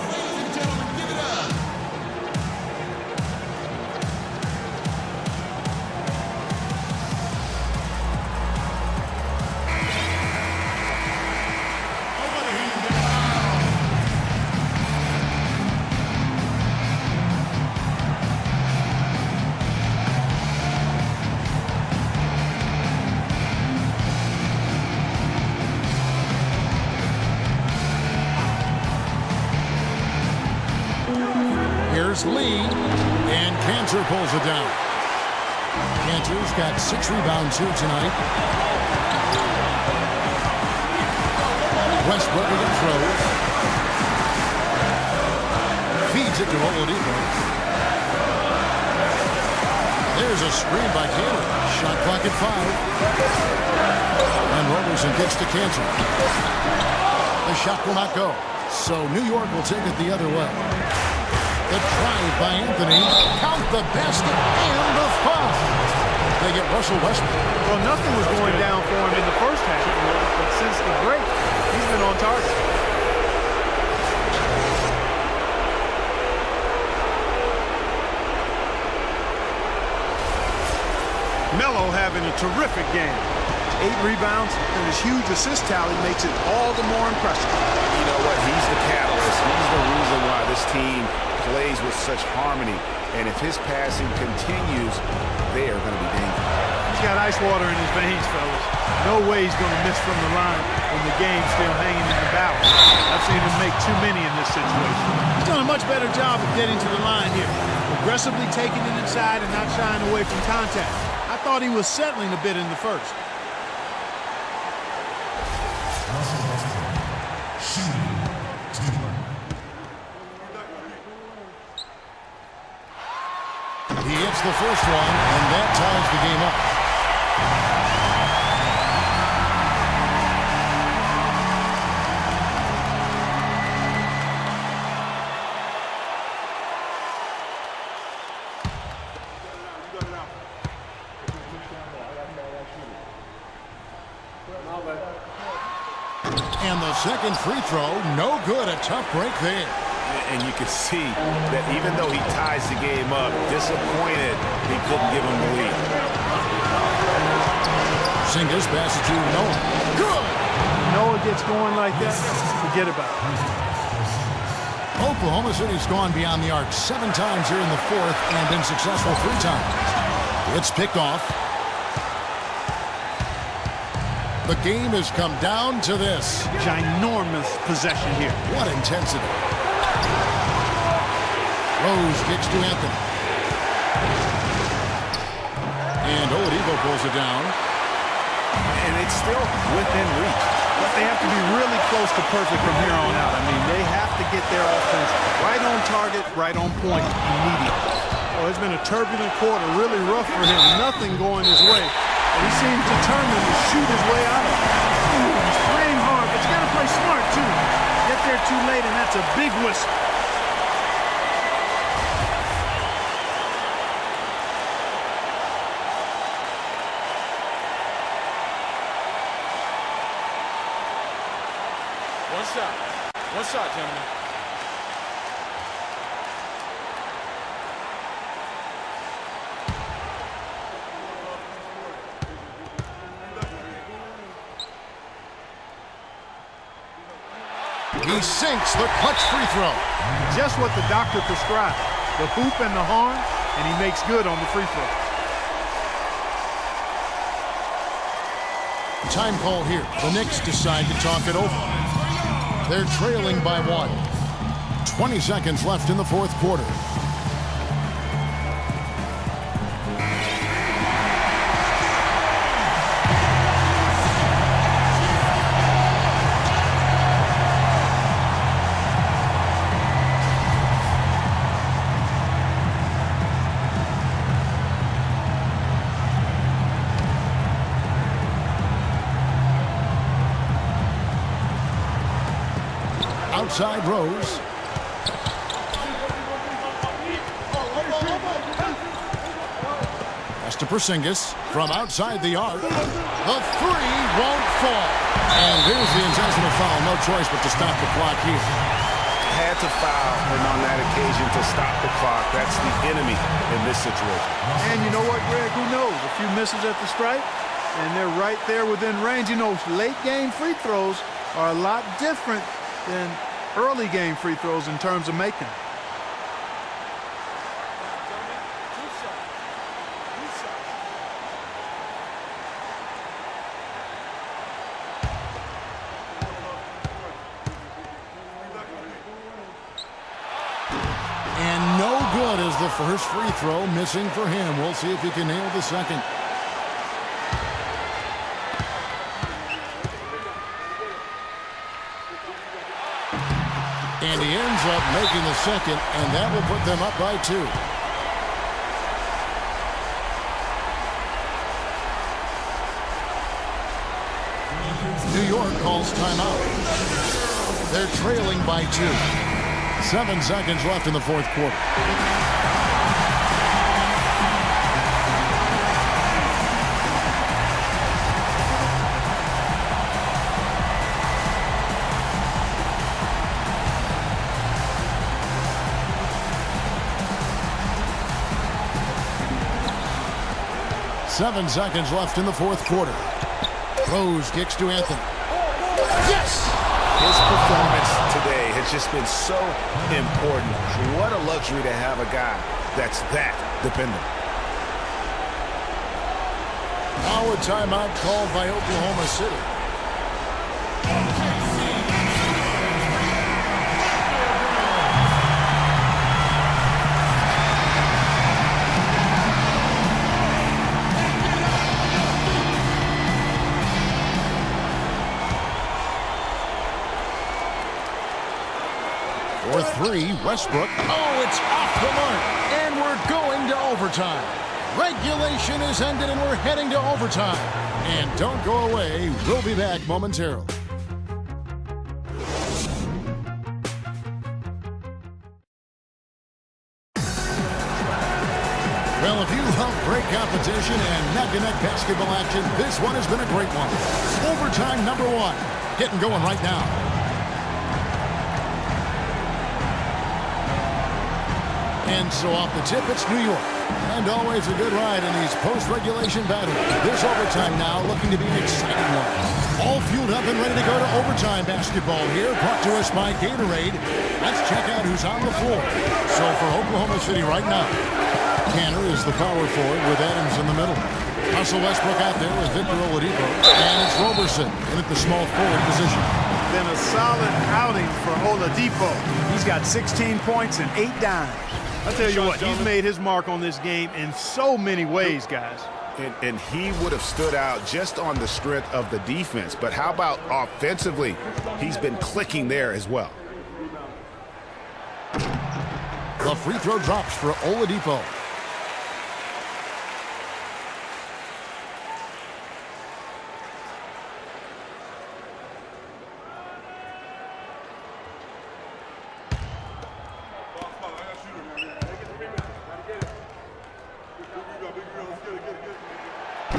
Here's Lee, and Cantor pulls it down. Cantor's got 6 rebounds here tonight. Westbrook again throws. Feeds it to Oladipo. There's a screen by Cantor. Shot clock at 5. And Roberson gets to Cantor. The shot will not go. So New York will take it the other way. The drive by Anthony. Count the basket and the foul. They get Russell Westbrook. Well, nothing was going down for him in the first half, but since the break, he's been on target. Melo having a terrific game. 8 rebounds and his huge assist tally makes it all the more impressive. You know what? He's the catalyst. He's the reason why this team plays with such harmony. And if his passing continues, they are going to be dangerous. He's got ice water in his veins, fellas. No way he's going to miss from the line when the game's still hanging in the balance. I've seen him make too many in this situation. He's done a much better job of getting to the line here. Aggressively taking it inside and not shying away from contact. I thought he was settling a bit in the first. He hits the first one, and that ties the game up. And the second free throw, no good. A tough break there. And you can see that even though he ties the game up, disappointed he couldn't give him the lead. Singles passes to Noah. Good! Noah gets going like that, forget about it. Oklahoma City's gone beyond the arc 7 times here in the fourth and been successful 3 times. It's picked off. The game has come down to this. Ginormous possession here. What intensity. Rose kicks to Anthony. And Oladipo pulls it down. And it's still within reach. But they have to be really close to perfect from here on out. I mean, they have to get their offense right on target, right on point immediately. Oh, it's been a turbulent quarter, really rough for him. Nothing going his way. But he seems determined to shoot his way out of it. He's playing hard, but you got to play smart, too. Get there too late, and that's a big whistle. One shot, gentlemen. He sinks the clutch free throw. Just what the doctor prescribed. The hoop and the horn, and he makes good on the free throw. Time call here. The Knicks decide to talk it over. They're trailing by 1. 20 seconds left in the fourth quarter. Outside Rose. Pass to Porzingis from outside the arc. The 3 won't fall. And there's the intentional foul. No choice but to stop the clock here. Had to foul, and on that occasion to stop the clock. That's the enemy in this situation. And you know what, Greg? Who knows? A few misses at the stripe, and they're right there within range. You know, late game free throws are a lot different than early game free throws in terms of making them. And no the first free throw, missing for him. We'll see if he can nail the second. And he ends up making the second, and that will put them up by 2. New York calls timeout. They're trailing by 2. 7 seconds left in the fourth quarter. Seven seconds left in the fourth quarter. Rose kicks to Anthony. Yes! His performance today has just been so important. What a luxury to have a guy that's that dependable. Now a timeout called by Oklahoma City. For 3, Westbrook. Oh, it's off the mark. And we're going to overtime. Regulation is ended and we're heading to overtime. And don't go away. We'll be back momentarily. Well, if you love great competition and neck-to-neck basketball action, this one has been a great one. Overtime number 1. Getting going right now. And so off the tip, it's New York. And always a good ride in these post-regulation battles. This overtime now looking to be an exciting one. All fueled up and ready to go to overtime basketball here, brought to us by Gatorade. Let's check out who's on the floor. So for Oklahoma City right now, Tanner is the power forward with Adams in the middle. Russell Westbrook out there with Victor Oladipo. And it's Roberson in at the small forward position. Been a solid outing for Oladipo. He's got 16 points and 8 dimes. I'll tell you what, he's made his mark on this game in so many ways, guys. And he would have stood out just on the strength of the defense. But how about offensively? He's been clicking there as well. The free throw drops for Oladipo.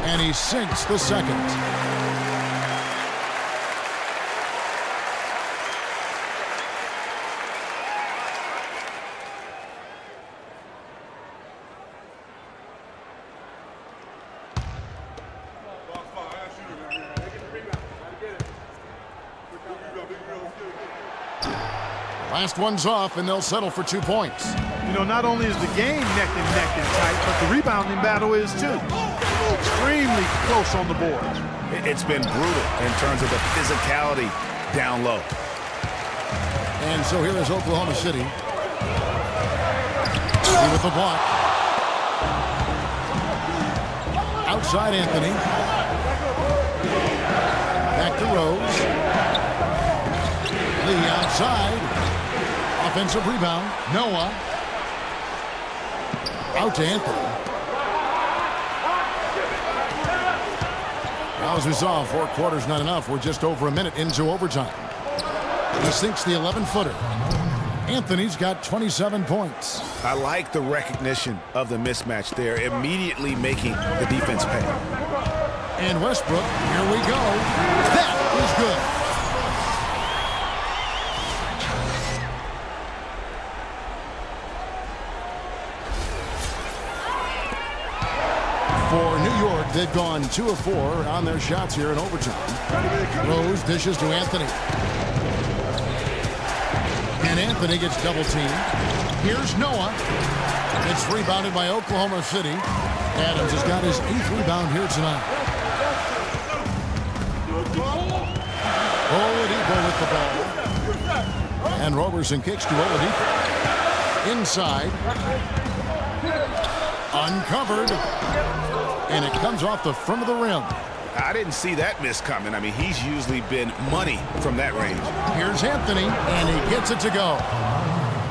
And he sinks the second. Last one's off, and they'll settle for 2 points. You know, not only is the game neck and tight, but the rebounding battle is too. Extremely close on the boards. It's been brutal in terms of the physicality down low. And so here is Oklahoma City. With the block. Outside Anthony. Back to Rose. Lee outside. Offensive rebound. Noah. Out to Anthony. Now, as we saw, 4 quarters not enough. We're just over a minute into overtime. He sinks the 11-footer. Anthony's got 27 points. I like the recognition of the mismatch there, immediately making the defense pay. And Westbrook, here we go. That is good. For New York, they've gone 2 of 4 on their shots here in overtime. Rose dishes to Anthony. And Anthony gets double-teamed. Here's Noah. It's rebounded by Oklahoma City. Adams has got his 8th rebound here tonight. Oladipo with the ball. And Roberson kicks to Oladipo. Inside. Uncovered. And it comes off the front of the rim. I didn't see that miss coming. I mean, he's usually been money from that range. Here's Anthony, and he gets it to go.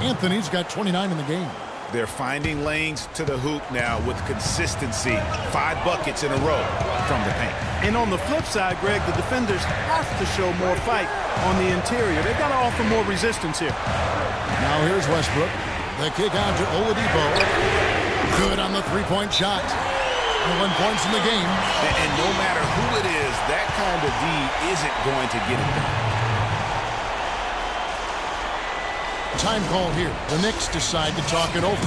Anthony's got 29 in the game. They're finding lanes to the hoop now with consistency. 5 buckets in a row from the paint. And on the flip side, Greg, the defenders have to show more fight on the interior. They've got to offer more resistance here. Now here's Westbrook. The kick out to Oladipo. Good on the three-point shot. 1 points in the game. And no matter who it is, that kind of D isn't going to get it done. Time call here. The Knicks decide to talk it over.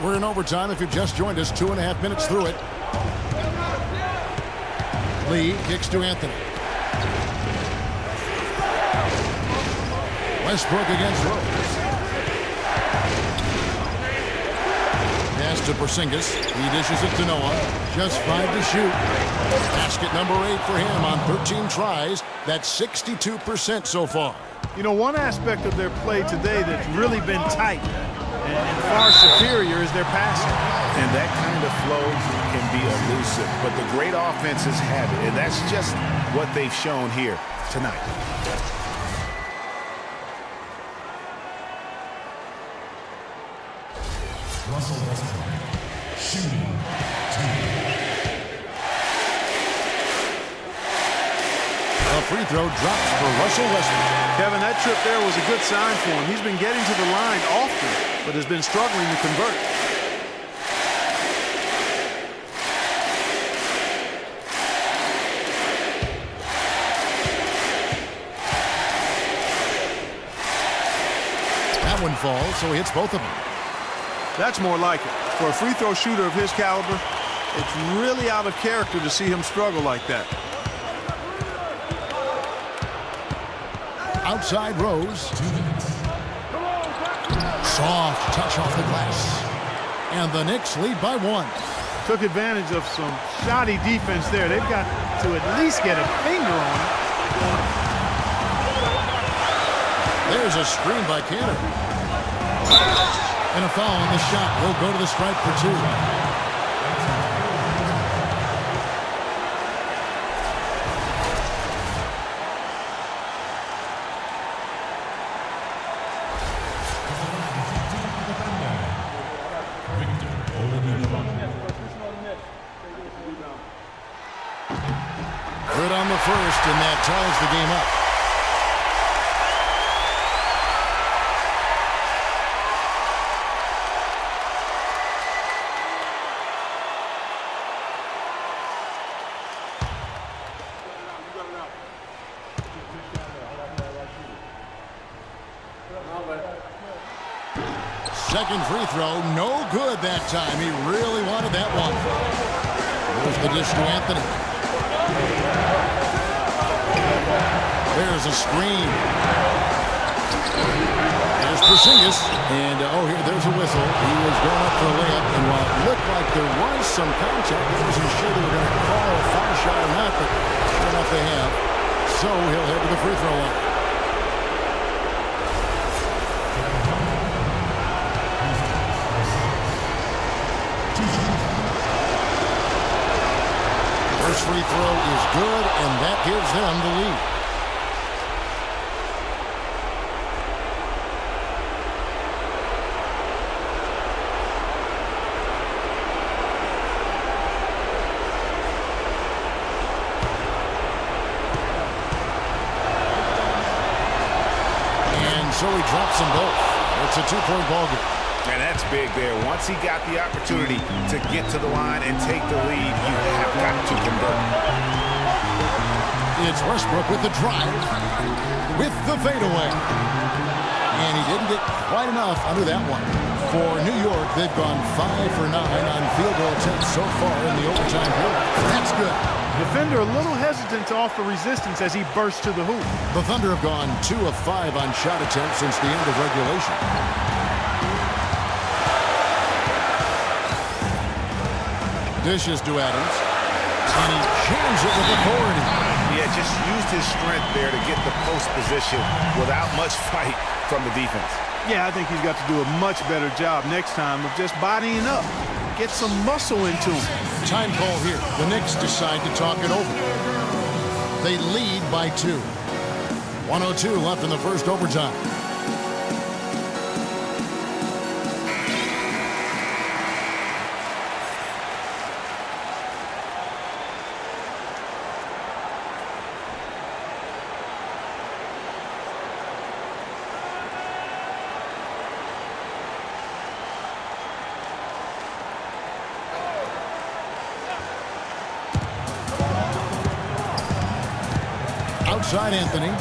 We're in overtime. If you've just joined us, 2.5 minutes through it. Lee kicks to Anthony. Westbrook against Rose. Pass to Porzingis. He dishes it to Noah. Just 5 to shoot. Basket number 8 for him on 13 tries. That's 62% so far. You know, one aspect of their play today that's really been tight and far superior is their passing. And that kind of flow can be elusive, but the great offenses have it, and that's just what they've shown here tonight. Russell Westbrook, shooting 2. A free throw drops for Russell Westbrook. Kevin, that trip there was a good sign for him. He's been getting to the line often, but has been struggling to convert. That one falls, so he hits both of them. That's more like it. For a free throw shooter of his caliber, it's really out of character to see him struggle like that. Outside Rose. 2 minutes. Soft touch off the glass. And the Knicks lead by 1. Took advantage of some shoddy defense there. They've got to at least get a finger on it. There's a screen by Cantor. And a foul on the shot. Will go to the stripe for 2. Good on the first, and that ties the game up. Second free throw, no good that time. He really wanted that one. There's the dish to Anthony. There's a screen. There's Porzingis. And, there's a whistle. He was going up for a layup, and while it looked like there was some contact, I wasn't sure they were going to call a foul shot or not, but sure enough they have. So he'll head to the free throw line. First free throw is good, and that gives them the lead. And so he drops them both. It's a 2-point ball game. And that's big there. Once he got the opportunity to get to the line and take the lead, you have got to convert. It's Westbrook with the drive, with the fadeaway. And he didn't get quite enough under that one. For New York, they've gone 5 for 9 on field goal attempts so far in the overtime period. That's good. Defender a little hesitant to offer resistance as he bursts to the hoop. The Thunder have gone 2 of 5 on shot attempts since the end of regulation. Dishes to Adams. And he jams it with authority. Yeah, just used his strength there to get the post position without much fight from the defense. Yeah, I think he's got to do a much better job next time of just bodying up. Get some muscle into him. Time call here. The Knicks decide to talk it over. They lead by 2. 1:02 left in the first overtime. Outside Anthony.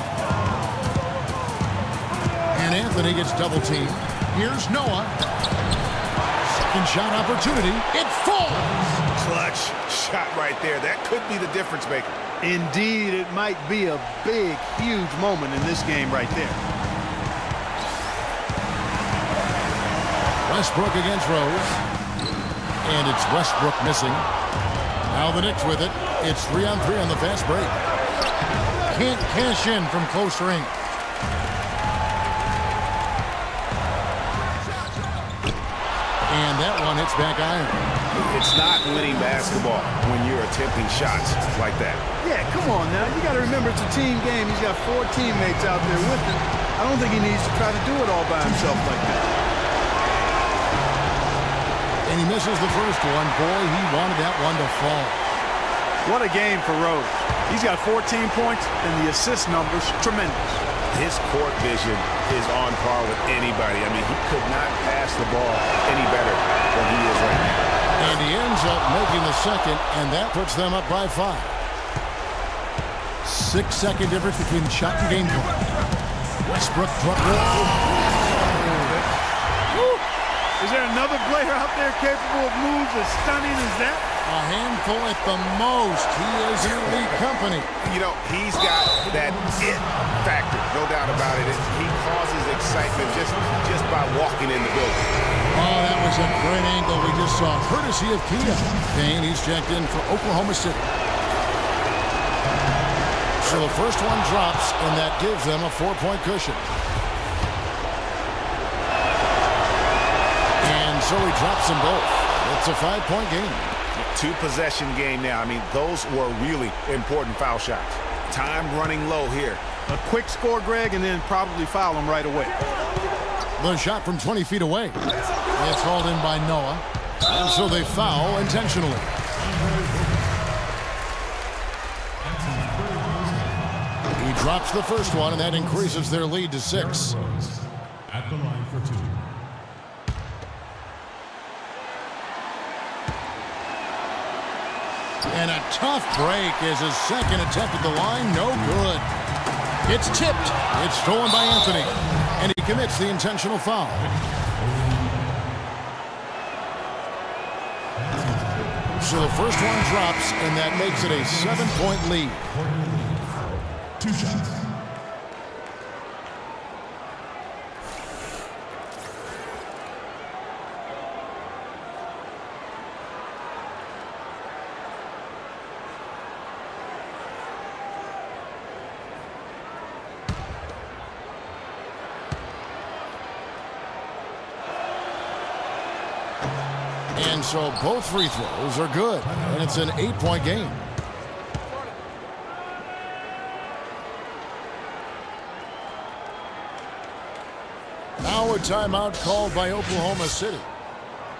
And Anthony gets double teamed. Here's Noah. Second shot opportunity. It falls. Clutch shot right there. That could be the difference maker. Indeed, it might be a big, huge moment in this game right there. Westbrook against Rose. And it's Westbrook missing. Now the Knicks with it. It's 3-on-3 on the fast break. Can't cash in from close range. And that one hits back iron. It's not winning basketball when you're attempting shots like that. Yeah, come on now. You got to remember it's a team game. He's got 4 teammates out there with him. I don't think he needs to try to do it all by himself like that. And he misses the first one. Boy, he wanted that one to fall. What a game for Rose. He's got 14 points, and the assist numbers tremendous. His court vision is on par with anybody. I mean, he could not pass the ball any better than he is right now. And he ends up making the second, and that puts them up by 5. 6-second difference between shot and game point. Westbrook front row. Is there another player out there capable of moves as stunning as that? A handful at the most. He is in elite company. You know, he's got that it factor, no doubt about it. He causes excitement just by walking in the building. Oh, that was a great angle we just saw, courtesy of Kia. Kane, he's checked in for Oklahoma City. So the first one drops, and that gives them a 4-point cushion. And so he drops them both. It's a 5-point game. 2-possession game now. I mean, those were really important foul shots. Time running low here. A quick score, Greg, and then probably foul him right away. The shot from 20 feet away. It's hauled in by Noah. And so they foul intentionally. He drops the first one, and that increases their lead to 6. At the line for 2. And a tough break is his second attempt at the line. No good. It's tipped. It's stolen by Anthony. And he commits the intentional foul. So the first one drops, and that makes it a 7-point lead. 2 shots. And so both free throws are good, and it's an 8-point game. Now a timeout called by Oklahoma City.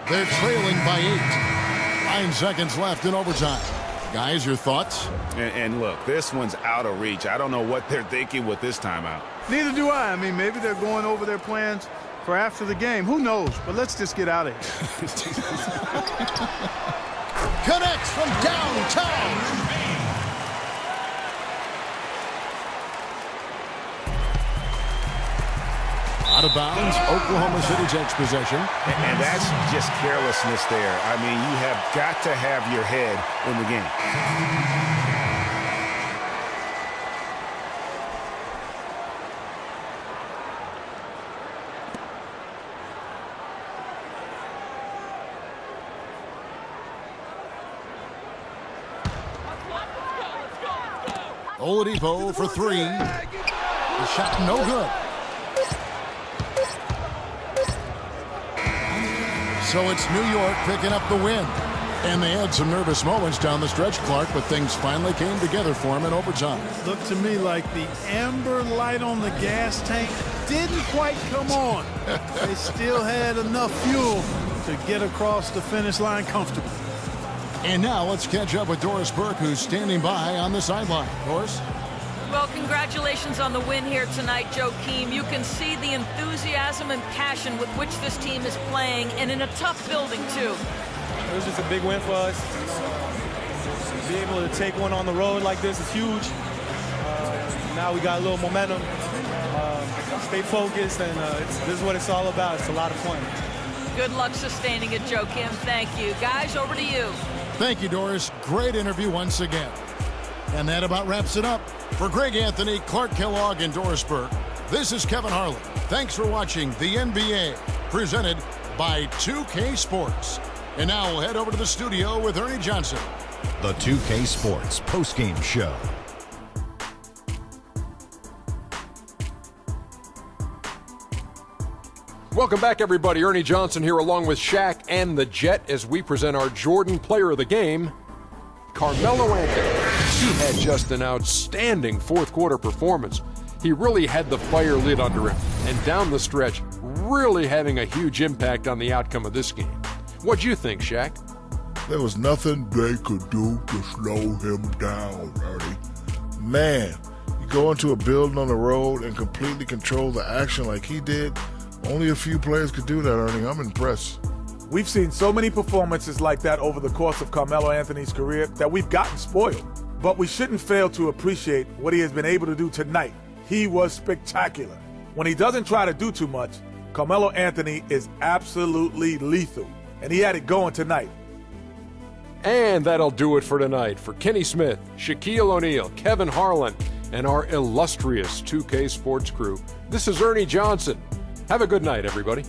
They're trailing by 8. 9 seconds left in overtime. Guys, your thoughts? And look, this one's out of reach. I don't know what they're thinking with this timeout. Neither do I. I mean, maybe they're going over their plans for after the game. Who knows? But let's just get out of here. Connects from downtown. Out of bounds, Oklahoma City takes possession. And that's just carelessness there. I mean, you have got to have your head in the game. Oladipo for three. The shot no good. So it's New York picking up the win. And they had some nervous moments down the stretch, Clark, but things finally came together for them in overtime. Looked to me like the amber light on the gas tank didn't quite come on. They still had enough fuel to get across the finish line comfortably. And now let's catch up with Doris Burke, who's standing by on the sideline. Doris? Well, congratulations on the win here tonight, Joakim. You can see the enthusiasm and passion with which this team is playing, and in a tough building, too. It was just a big win for us. To be able to take one on the road like this is huge. Now we got a little momentum. Stay focused, and this is what it's all about. It's a lot of fun. Good luck sustaining it, Joakim. Thank you. Guys, over to you. Thank you, Doris. Great interview once again. And that about wraps it up. For Greg Anthony, Clark Kellogg, and Doris Burke, this is Kevin Harlan. Thanks for watching the NBA, presented by 2K Sports. And now we'll head over to the studio with Ernie Johnson. The 2K Sports postgame show. Welcome back, everybody. Ernie Johnson here along with Shaq and the Jet as we present our Jordan Player of the Game, Carmelo Anthony. He had just an outstanding fourth-quarter performance. He really had the fire lit under him, and down the stretch, really having a huge impact on the outcome of this game. What'd you think, Shaq? There was nothing they could do to slow him down, Ernie. Man, you go into a building on the road and completely control the action like he did. Only a few players could do that, Ernie. I'm impressed. We've seen so many performances like that over the course of Carmelo Anthony's career that we've gotten spoiled. But we shouldn't fail to appreciate what he has been able to do tonight. He was spectacular. When he doesn't try to do too much, Carmelo Anthony is absolutely lethal. And he had it going tonight. And that'll do it for tonight. For Kenny Smith, Shaquille O'Neal, Kevin Harlan, and our illustrious 2K Sports crew, this is Ernie Johnson. Have a good night, everybody.